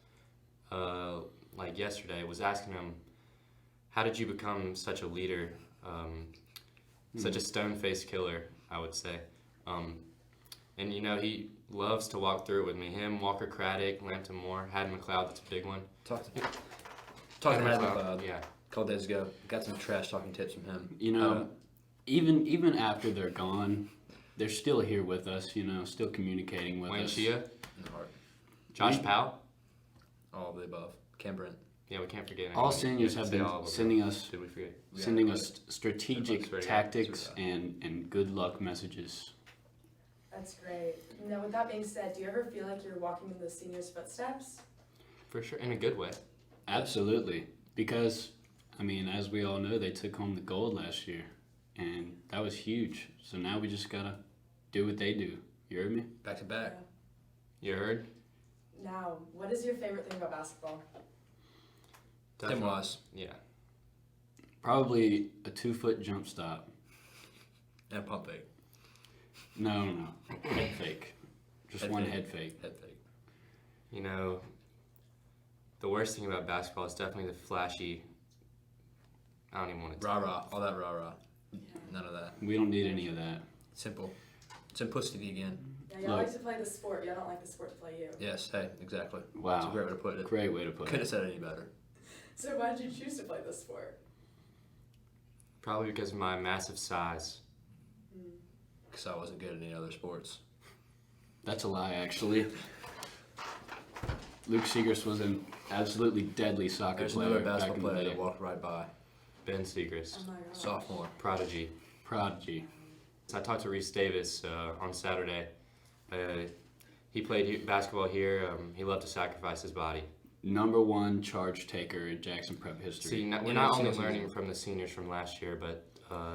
like yesterday, was asking him, how did you become such a leader, such a stone-faced killer, I would say. And you know, he loves to walk through it with me. Him, Walker Craddock, Lampton Moore, Haddon McLeod, that's a big one. Talking to Matt McLeod, McLeod yeah. a couple days ago, got some trash talking tips from him. You know, even after they're gone, they're still here with us, you know, still communicating with Wayne us. Chia, in the heart. Josh Powell. All of the above. Cam Brent. Yeah, we can't forget All anyone. seniors You have say been all of them. sending us Did we forget? strategic tactics and good luck messages. That's great. Now, with that being said, do you ever feel like you're walking in the seniors' footsteps? For sure, in a good way. Absolutely. Because, I mean, as we all know, they took home the gold last year. And that was huge. So now we just got to do what they do. You heard me? Back to back. You heard? Now, what is your favorite thing about basketball? Tim Wise. Yeah. Probably a 2-foot jump stop. And a pump fake. No. Head fake. Just Head one fake. head fake. Head fake. You know, the worst thing about basketball is definitely the flashy. I don't even want to. Rah-rah. All that rah-rah. None of that. We don't need any of that. Simple. Simplicity again. Yeah, y'all like to play the sport. Y'all don't like the sport to play you. Yes, hey, exactly. Wow. That's a great way to put it. Great way to put Couldn't it. have said it any better. So why did you choose to play this sport? Probably because of my massive size. Because I wasn't good at any other sports. That's a lie, actually. Luke Segrist was an absolutely deadly soccer There's player another back basketball in the player day. that walked right by. Ben Segrist. Oh my gosh. Sophomore. Prodigy. I talked to Reese Davis on Saturday. He played basketball here. He loved to sacrifice his body. #1 charge taker in Jackson Prep history. See, we're not only learning from the seniors from last year, but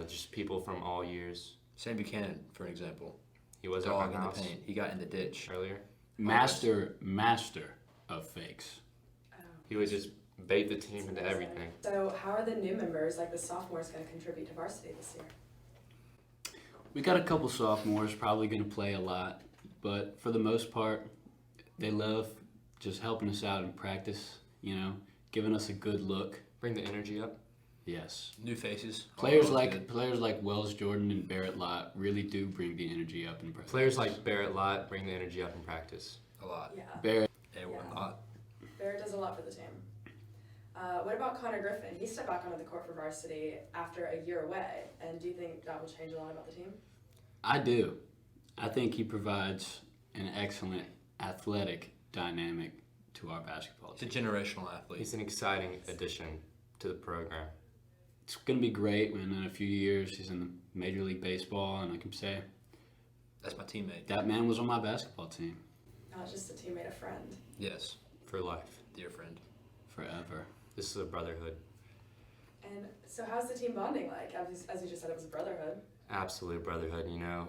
just people from all years. Sam Buchanan, for an example. He was Dog at in my the house paint. He got in the ditch earlier. Master of fakes. He would just bait the team into everything. So how are the new members, like the sophomores, going to contribute to varsity this year? We got a couple sophomores probably going to play a lot, but for the most part, they love just helping us out in practice, you know, giving us a good look. Bring the energy up. Yes. New faces. Players All like good. Wells Jordan and Barrett Lott really do bring the energy up in practice. Players like Barrett Lott bring the energy up in practice. A lot. Yeah. Barrett. A lot. Barrett does a lot for the team. What about Connor Griffin? He stepped back onto the court for varsity after a year away, and do you think that will change a lot about the team? I do. I think he provides an excellent athletic dynamic to our basketball team. He's a generational athlete. He's an exciting addition to the program. It's going to be great when in a few years he's in the Major League Baseball, and I can say, that's my teammate. That man was on my basketball team. Not just a teammate, a friend. Yes. For life. Dear friend. Forever. This is a brotherhood. And so how's the team bonding like? As you just said, it was a brotherhood. Absolute brotherhood, you know.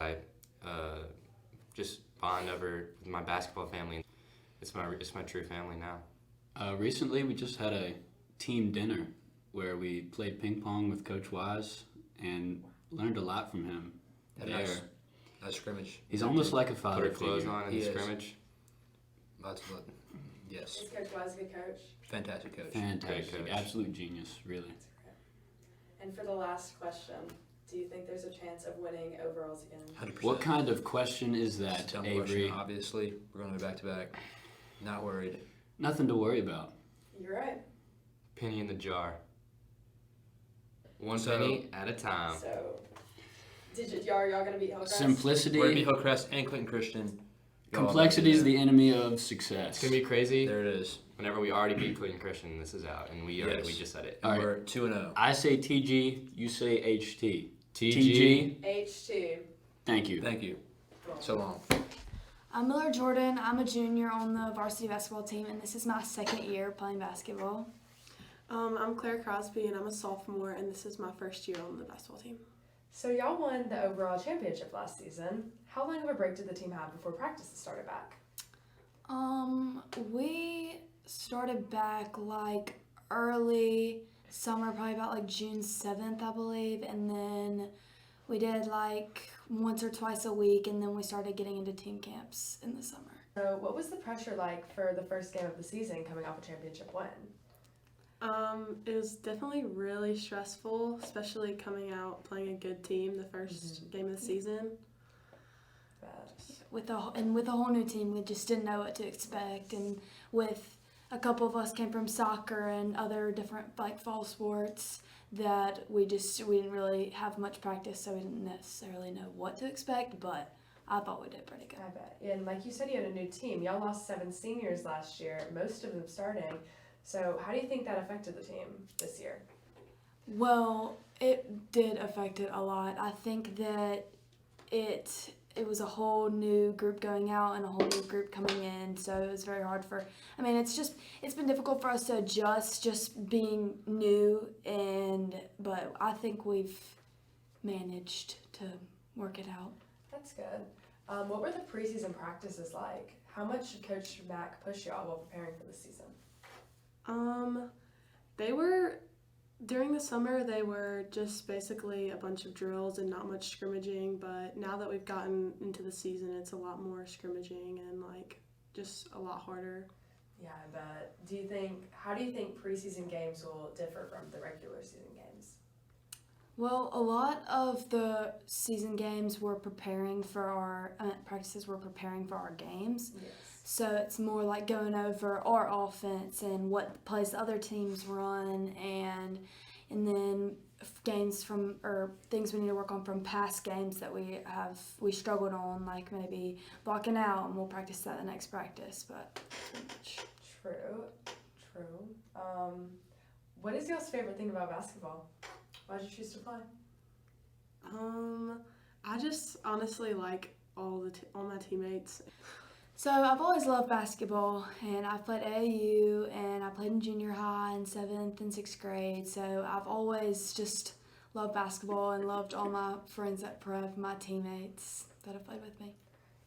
I just bond over with my basketball family. It's my true family now. Recently, we just had a team dinner where we played ping pong with Coach Wise and learned a lot from him. Nice scrimmage. He's almost like a father Put our clothes figure. on in the scrimmage. Yes. Is Coach Wise a good coach? Fantastic coach. Fantastic. Great coach. Absolute genius, really. And for the last question, do you think there's a chance of winning overalls again? 100%. What kind of question is It's a that, dumb Avery? question, obviously. We're going to go back to back. Not worried. Nothing to worry about. You're right. Penny in the jar. One So- penny at a time. So, y'all gonna beat Hillcrest? Simplicity. We're going to be Hillcrest and Clinton Christian. Complexity is the enemy of success. It's gonna be crazy. There it is. Whenever we already beat Clinton Christian, this is out, and we just said it. All right. We're 2-0. I say TG, you say HT. TG. H2. Thank you. Thank you. So long. I'm Miller Jordan. I'm a junior on the varsity basketball team, and this is my second year playing basketball. I'm Claire Crosby, and I'm a sophomore, and this is my first year on the basketball team. So y'all won the overall championship last season. How long of a break did the team have before practices started back? We started back like early summer, probably about like June 7th, I believe, and then we did like once or twice a week, and then we started getting into team camps in the summer. So what was the pressure like for the first game of the season coming off a championship win? It was definitely really stressful, especially coming out playing a good team the first game of the season. With a whole new team, we just didn't know what to expect, and with a couple of us came from soccer and other different like fall sports that we didn't really have much practice, so we didn't necessarily know what to expect, but I thought we did pretty good. I bet. And like you said, you had a new team. Y'all lost 7 seniors last year, most of them starting. So how do you think that affected the team this year? Well, it did affect it a lot. I think that it was a whole new group going out and a whole new group coming in, so it was very hard it's been difficult for us to adjust just being new, but I think we've managed to work it out. That's good. What were the preseason practices like? How much did Coach Mack push y'all while preparing for the season? They were During the summer, they were just basically a bunch of drills and not much scrimmaging, but now that we've gotten into the season, it's a lot more scrimmaging and like just a lot harder. Yeah, I bet. How do you think preseason games will differ from the regular season games? Well, a lot of the season games we're preparing for our practices. We're preparing for our games. Yes. So it's more like going over our offense and what plays the other teams run, and then games or things we need to work on from past games that we struggled on, like maybe blocking out, and we'll practice that the next practice. But True. What is y'all's favorite thing about basketball? Why'd you choose to play? I just honestly like all my teammates. So I've always loved basketball, and I've played AAU, and I played in junior high in 7th and 6th grade. So I've always just loved basketball and loved all my friends at Prep, my teammates that have played with me.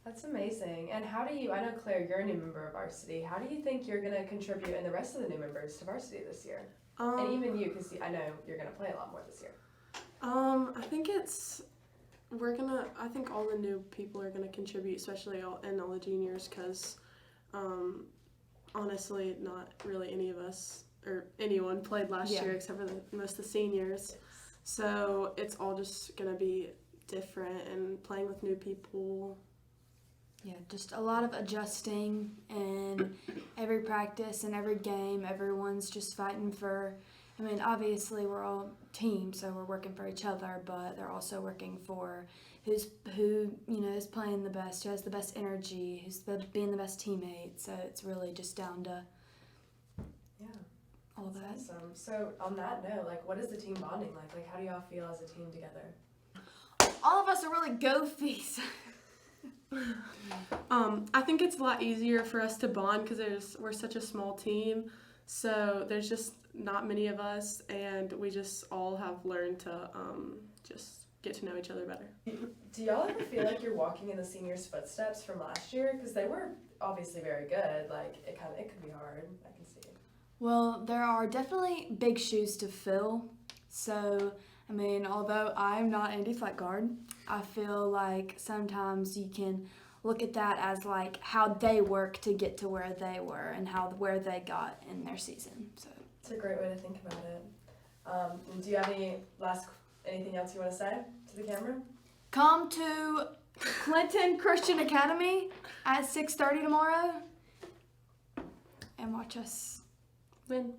That's amazing. And I know Claire, you're a new member of varsity. How do you think you're going to contribute and the rest of the new members to varsity this year? And even you, because I know you're going to play a lot more this year. I think all the new people are going to contribute, especially all the juniors, because honestly, not really any of us or anyone played last year except for most of the seniors. So it's all just going to be different and playing with new people. Yeah, just a lot of adjusting, and every practice and every game, everyone's just fighting for, obviously we're all teams, so we're working for each other, but they're also working for who is playing the best, who has the best energy, who's being the best teammate. So it's really just down to all of that. Awesome. So on that note, what is the team bonding like? How do y'all feel as a team together? All of us are really goofies. I think it's a lot easier for us to bond because we're such a small team, so there's just not many of us, and we just all have learned to just get to know each other better. Do y'all ever feel like you're walking in the seniors' footsteps from last year? Because they were obviously very good. It could be hard. I can see. Well, there are definitely big shoes to fill. So, although I'm not Andy Fleckgard, I feel like sometimes you can look at that as how they work to get to where they were and where they got in their season. So it's a great way to think about it. Do you have anything else you want to say to the camera? Come to Clinton Christian Academy at 6:30 tomorrow and watch us win.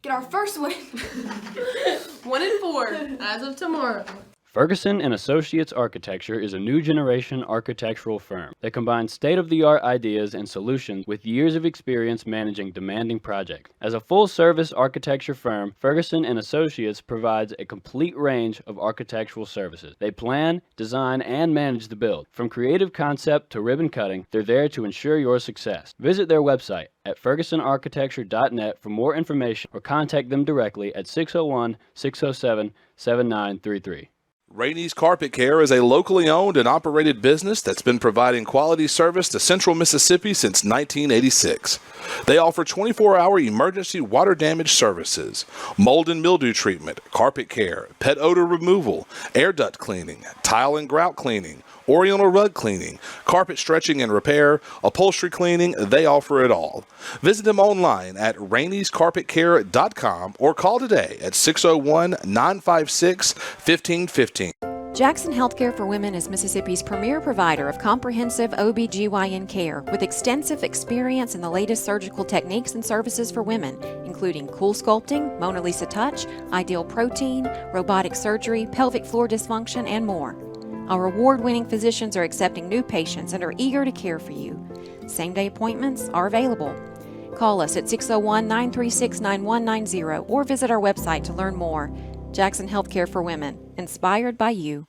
Get our first win. 1-4 as of tomorrow. Ferguson & Associates Architecture is a new generation architectural firm that combines state-of-the-art ideas and solutions with years of experience managing demanding projects. As a full-service architecture firm, Ferguson & Associates provides a complete range of architectural services. They plan, design, and manage the build. From creative concept to ribbon cutting, they're there to ensure your success. Visit their website at fergusonarchitecture.net for more information or contact them directly at 601-607-7933. Rainey's Carpet Care is a locally owned and operated business that's been providing quality service to Central Mississippi since 1986. They offer 24-hour emergency water damage services, mold and mildew treatment, carpet care, pet odor removal, air duct cleaning, tile and grout cleaning, Oriental rug cleaning, carpet stretching and repair, upholstery cleaning. They offer it all. Visit them online at raineyscarpetcare.com or call today at 601-956-1515. Jackson Healthcare for Women is Mississippi's premier provider of comprehensive OB/GYN care with extensive experience in the latest surgical techniques and services for women, including cool sculpting, Mona Lisa Touch, ideal protein, robotic surgery, pelvic floor dysfunction, and more. Our award-winning physicians are accepting new patients and are eager to care for you. Same-day appointments are available. Call us at 601-936-9190 or visit our website to learn more. Jackson Healthcare for Women, inspired by you.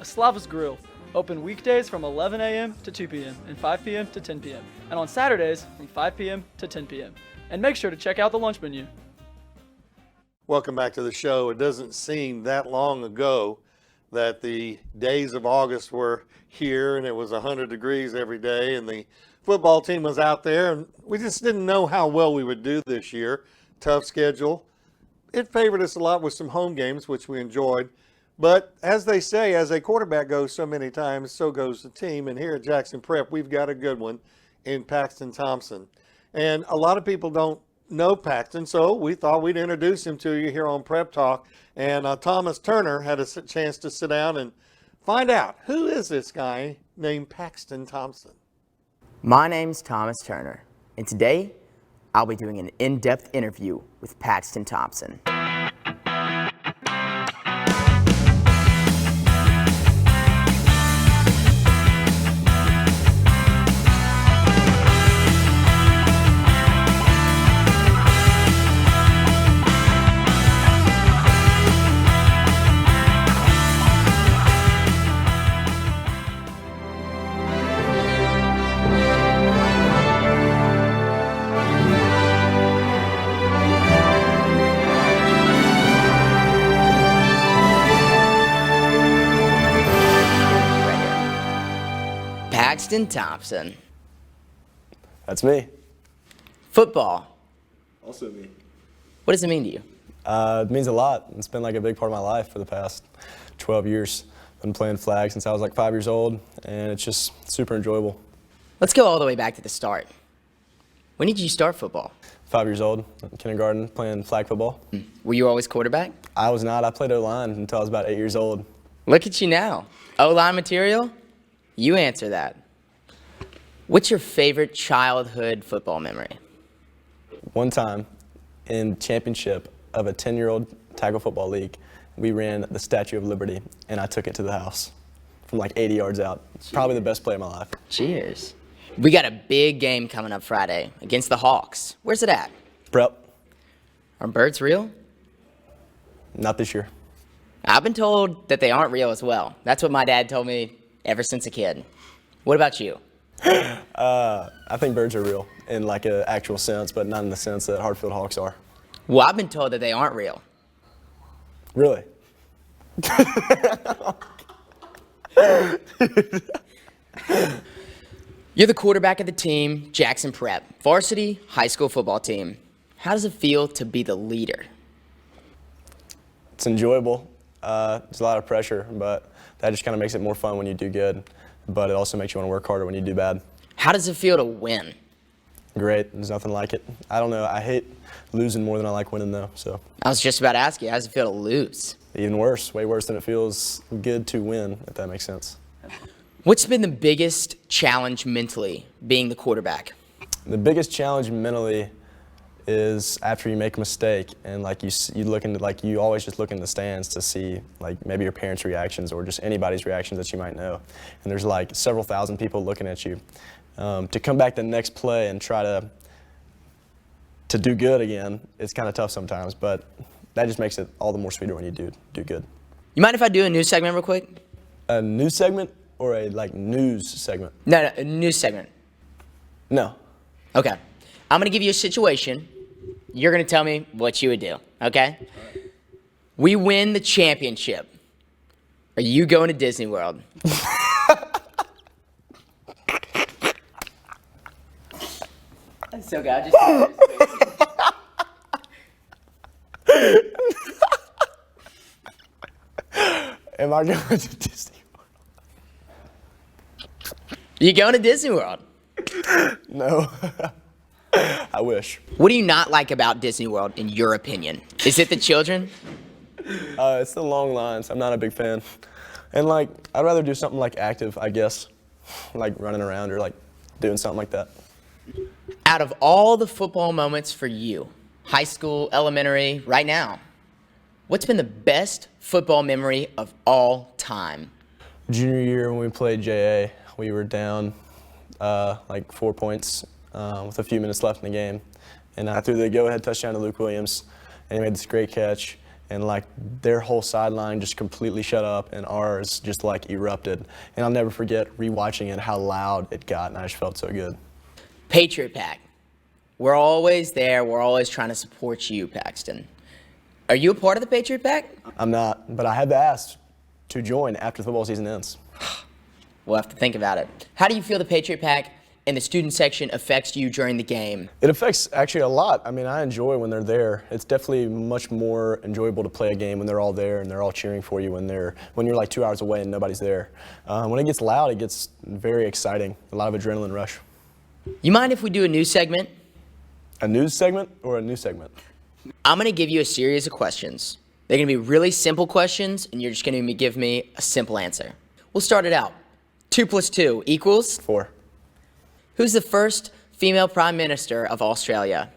Slava's Grill, Open weekdays from 11 a.m. to 2 p.m. and 5 p.m. to 10 p.m. and on Saturdays from 5 p.m. to 10 p.m. And make sure to check out the lunch menu. Welcome back to the show. It doesn't seem that long ago that the days of August were here and it was 100 degrees every day and the football team was out there, and we just didn't know how well we would do this year. Tough schedule. It favored us a lot with some home games, which we enjoyed. But as they say, as a quarterback goes so many times, so goes the team. And here at Jackson Prep, we've got a good one in Paxton Thompson. And a lot of people don't know Paxton, so we thought we'd introduce him to you here on Prep Talk. And Thomas Turner had a chance to sit down and find out, who is this guy named Paxton Thompson? My name's Thomas Turner, and today I'll be doing an in-depth interview with Paxton Thompson. Paxton Thompson. That's me. Football. Also me. What does it mean to you? It means a lot. It's been like a big part of my life for the past 12 years. I've been playing flag since I was like 5 years old, and it's just super enjoyable. Let's go all the way back to the start. When did you start football? 5 years old, kindergarten, playing flag football. Were you always quarterback? I was not. I played O-line until I was about 8 years old. Look at you now. O-line material? You answer that. What's your favorite childhood football memory? One time in championship of a 10-year-old tackle football league, we ran the Statue of Liberty, and I took it to the house from like 80 yards out. Probably the best play of my life. Cheers. We got a big game coming up Friday against the Hawks. Where's it at? Prep. Are birds real? Not this year. I've been told that they aren't real as well. That's what my dad told me ever since a kid. What about you? I think birds are real in like an actual sense, but not in the sense that Hartfield Hawks are. Well, I've been told that they aren't real. Really? You're the quarterback of the team, Jackson Prep, varsity high school football team. How does it feel to be the leader? It's enjoyable. There's a lot of pressure, but that just kind of makes it more fun when you do good. But it also makes you want to work harder when you do bad. How does it feel to win? Great. There's nothing like it. I don't know. I hate losing more than I like winning, though. So. I was just about to ask you, how does it feel to lose? Even worse. Way worse than it feels good to win, if that makes sense. What's been the biggest challenge mentally being the quarterback? The biggest challenge mentally is after you make a mistake and like you look into like you always just look in the stands to see like maybe your parents' reactions or just anybody's reactions that you might know, and there's like several thousand people looking at you. To come back the next play and try to do good again, it's kind of tough sometimes, but that just makes it all the more sweeter when you do good. You mind if I do a news segment real quick? A news segment or a like news segment? No, a news segment. No. Okay. I'm going to give you a situation. You're going to tell me what you would do, okay? We win the championship. Are you going to Disney World? So God just Am I going to Disney World? You going to Disney World? No. I wish. What do you not like about Disney World, in your opinion? Is it the children? It's the long lines. I'm not a big fan. And, like, I'd rather do something, like, active, I guess. Like running around or, like, doing something like that. Out of all the football moments for you, high school, elementary, right now, what's been the best football memory of all time? Junior year when we played JA, we were down, like 4 points. With a few minutes left in the game. And I threw the go-ahead touchdown to Luke Williams, and he made this great catch. and like their whole sideline just completely shut up, and ours just like erupted. And I'll never forget rewatching it, how loud it got, and I just felt so good. Patriot Pack. We're always there. We're always trying to support you, Paxton. Are you a part of the Patriot Pack? I'm not, but I have asked to join after the football season ends. We'll have to think about it. How do you feel the Patriot Pack and the student section affects you during the game? It affects actually a lot. I mean, I enjoy when they're there. It's definitely much more enjoyable to play a game when they're all there and they're all cheering for you when you're like 2 hours away and nobody's there. When it gets loud, it gets very exciting. A lot of adrenaline rush. You mind if we do a news segment? A news segment or a new segment? I'm going to give you a series of questions. They're going to be really simple questions, and you're just going to give me a simple answer. We'll start it out. 2 + 2 equals? 4. Who's the first female Prime Minister of Australia?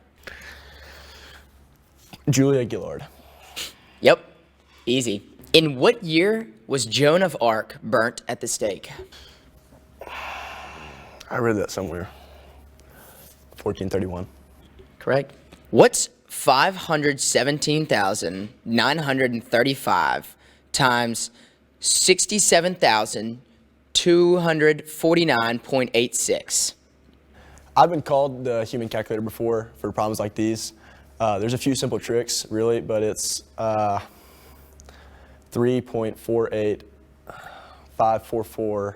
Julia Gillard. Yep, easy. In what year was Joan of Arc burnt at the stake? I read that somewhere. 1431. Correct. What's 517,935 times 67,249.86? I've been called the human calculator before for problems like these. There's a few simple tricks, really, but it's 3.48544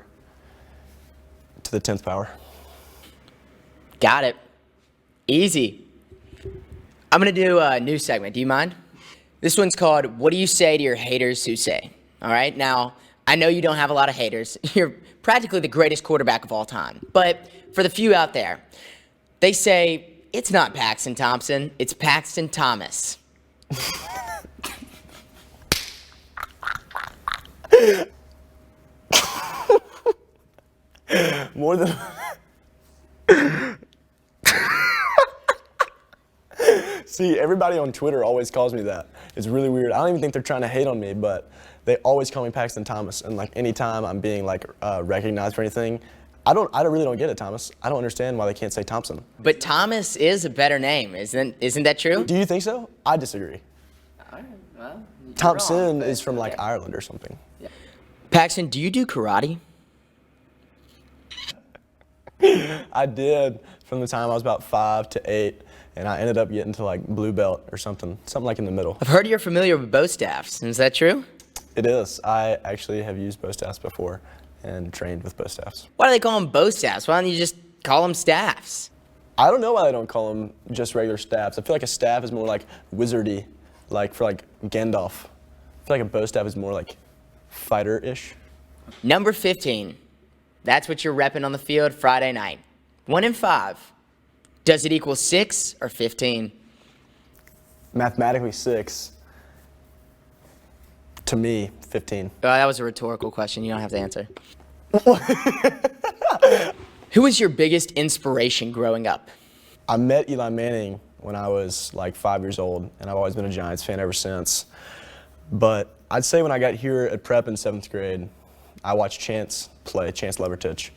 to the 10th power. Got it. Easy. I'm going to do a new segment. Do you mind? This one's called, What Do You Say to Your Haters Who Say? All right, now, I know you don't have a lot of haters. You're practically the greatest quarterback of all time. But for the few out there, they say, it's not Paxton Thompson, it's Paxton Thomas. More than... See, everybody on Twitter always calls me that. It's really weird. I don't even think they're trying to hate on me, but they always call me Paxton Thomas. And like anytime I'm being like recognized for anything, I really don't get it, Thomas. I don't understand why they can't say Thompson. But Thomas is a better name, isn't that true? Do you think so? I disagree. Well, Thompson is from like Ireland or something. Yeah. Paxton, do you do karate? I did from the time I was about 5 to 8, and I ended up getting to like blue belt or something like in the middle. I've heard you're familiar with bow staffs. Is that true? It is. I actually have used bow staffs before and trained with bow staffs. Why do they call them bow staffs? Why don't you just call them staffs? I don't know why they don't call them just regular staffs. I feel like a staff is more like wizardy, like for like Gandalf. I feel like a bow staff is more like fighter-ish. Number 15. That's what you're repping on the field Friday night. 1 in 5. Does it equal 6 or 15? Mathematically 6. To me, 15. That was a rhetorical question. You don't have to answer. Who was your biggest inspiration growing up? I met Eli Manning when I was like 5 years old, and I've always been a Giants fan ever since. But I'd say when I got here at prep in 7th grade, I watched Chance play, Chance Levertich.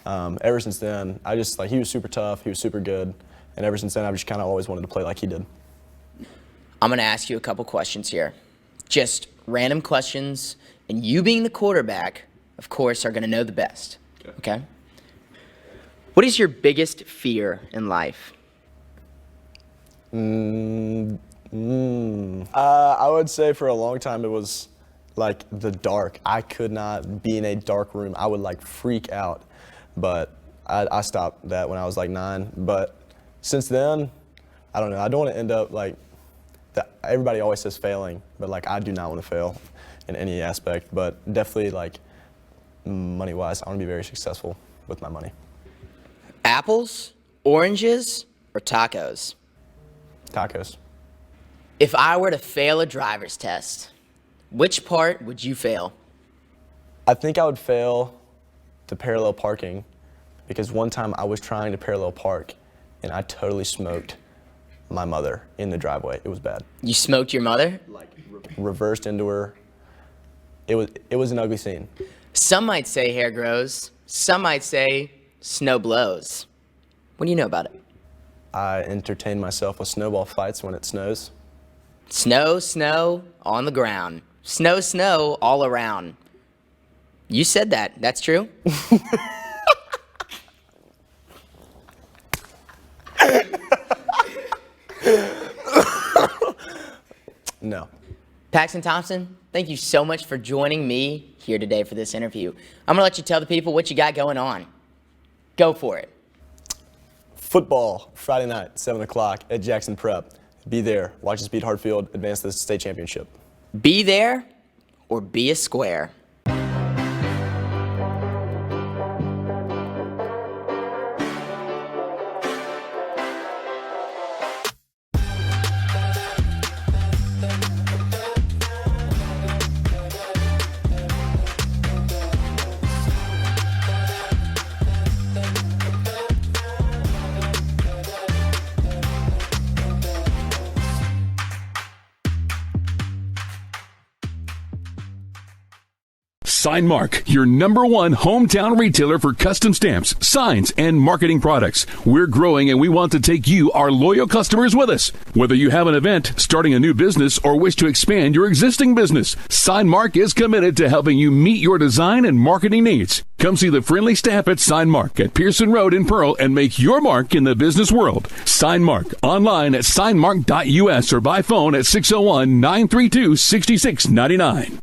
Ever since then, he was super tough, he was super good, and ever since then, I've just kind of always wanted to play like he did. I'm going to ask you a couple questions here. Just random questions, and you being the quarterback, of course, are going to know the best. Okay? What is your biggest fear in life? I would say for a long time it was like the dark. I could not be in a dark room. I would like freak out. But I stopped that when I was like 9. But since then, I don't know. I don't want to end up like that. Everybody always says failing, but like I do not want to fail in any aspect. But definitely like money-wise, I want to be very successful with my money. Apples, oranges, or tacos? Tacos. If I were to fail a driver's test, which part would you fail? I think I would fail the parallel parking because one time I was trying to parallel park and I totally smoked my mother in the driveway. It was bad. You smoked your mother? Like reversed into her. It was an ugly scene. Some might say hair grows. Some might say snow blows. What do you know about it? I entertain myself with snowball fights when it snows. Snow, snow on the ground. Snow, snow all around. You said that. That's true? No. Paxton Thompson, thank you so much for joining me here today for this interview. I'm going to let you tell the people what you got going on. Go for it. Football, Friday night, 7 o'clock at Jackson Prep. Be there. Watch us beat Hartfield, advance to the state championship. Be there or be a square. Signmark, your #1 hometown retailer for custom stamps, signs, and marketing products. We're growing and we want to take you, our loyal customers, with us. Whether you have an event, starting a new business, or wish to expand your existing business, Signmark is committed to helping you meet your design and marketing needs. Come see the friendly staff at Signmark at Pearson Road in Pearl and make your mark in the business world. Signmark, online at signmark.us or by phone at 601-932-6699.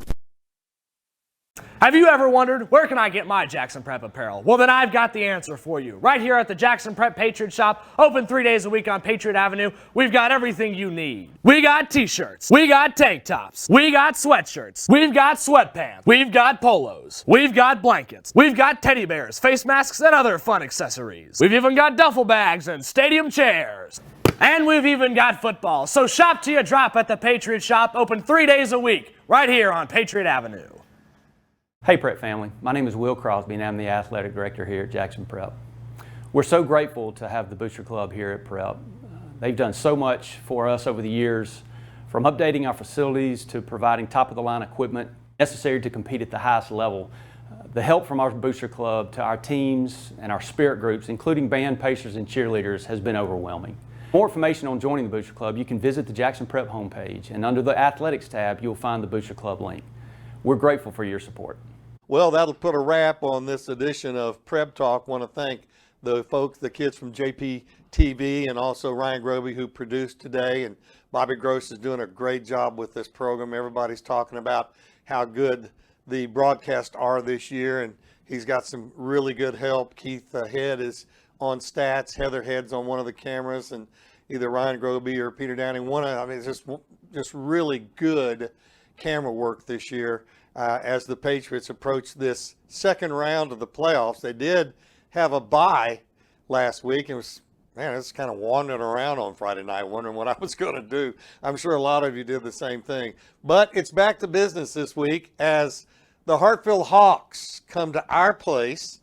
Have you ever wondered, where can I get my Jackson Prep apparel? Well, then I've got the answer for you. Right here at the Jackson Prep Patriot Shop, open 3 days a week on Patriot Avenue, we've got everything you need. We got t-shirts, we got tank tops, we got sweatshirts, we've got sweatpants, we've got polos, we've got blankets, we've got teddy bears, face masks, and other fun accessories. We've even got duffel bags and stadium chairs. And we've even got football. So shop till you drop at the Patriot Shop, open 3 days a week, right here on Patriot Avenue. Hey Prep family, my name is Will Crosby and I'm the athletic director here at Jackson Prep. We're so grateful to have the Booster Club here at Prep. They've done so much for us over the years, from updating our facilities to providing top-of-the-line equipment necessary to compete at the highest level. The help from our Booster Club to our teams and our spirit groups, including band, pacers, and cheerleaders, has been overwhelming. For more information on joining the Booster Club, you can visit the Jackson Prep homepage, and under the Athletics tab, you'll find the Booster Club link. We're grateful for your support. Well, that'll put a wrap on this edition of Prep Talk. Want to thank the folks, the kids from JPTV, and also Ryan Groby, who produced today. And Bobby Gross is doing a great job with this program. Everybody's talking about how good the broadcasts are this year, and he's got some really good help. Keith Head is on stats. Heather Head's on one of the cameras, and either Ryan Groby or Peter Downing. It's just really good camera work this year. As the Patriots approach this second round of the playoffs. They did have a bye last week. I was kind of wandering around on Friday night wondering what I was going to do. I'm sure a lot of you did the same thing. But it's back to business this week as the Hartfield Hawks come to our place.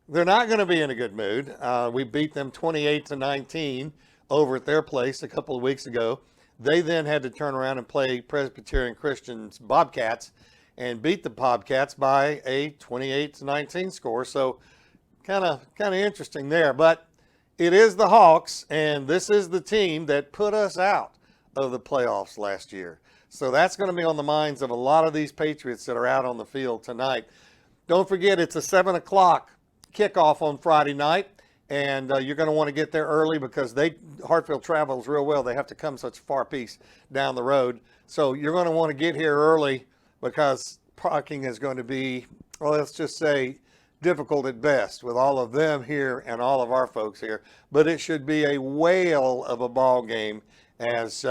They're not going to be in a good mood. We beat them 28-19 over at their place a couple of weeks ago. They then had to turn around and play Presbyterian Christian's Bobcats and beat the Bobcats by a 28-19 score. So kind of interesting there. But it is the Hawks, and this is the team that put us out of the playoffs last year. So that's going to be on the minds of a lot of these Patriots that are out on the field tonight. Don't forget, it's a 7 o'clock kickoff on Friday night, and you're going to want to get there early because Hartfield travels real well. They have to come such a far piece down the road. So you're going to want to get here early, because parking is going to be, well, let's just say, difficult at best with all of them here and all of our folks here. But it should be a whale of a ball game as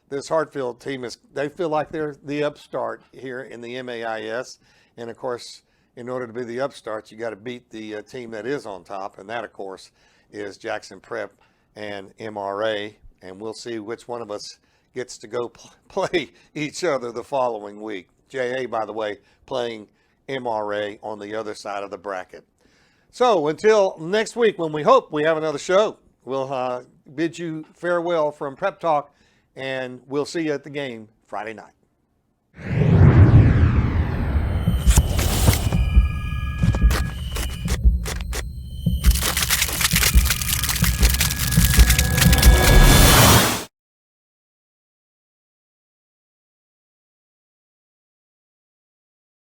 this Hartfield team they feel like they're the upstart here in the MAIS. And of course, in order to be the upstart, you got to beat the team that is on top. And that, of course, is Jackson Prep and MRA. And we'll see which one of us gets to go play each other the following week. JA, by the way, playing MRA on the other side of the bracket. So until next week, when we hope we have another show, we'll bid you farewell from Prep Talk, and we'll see you at the game Friday night.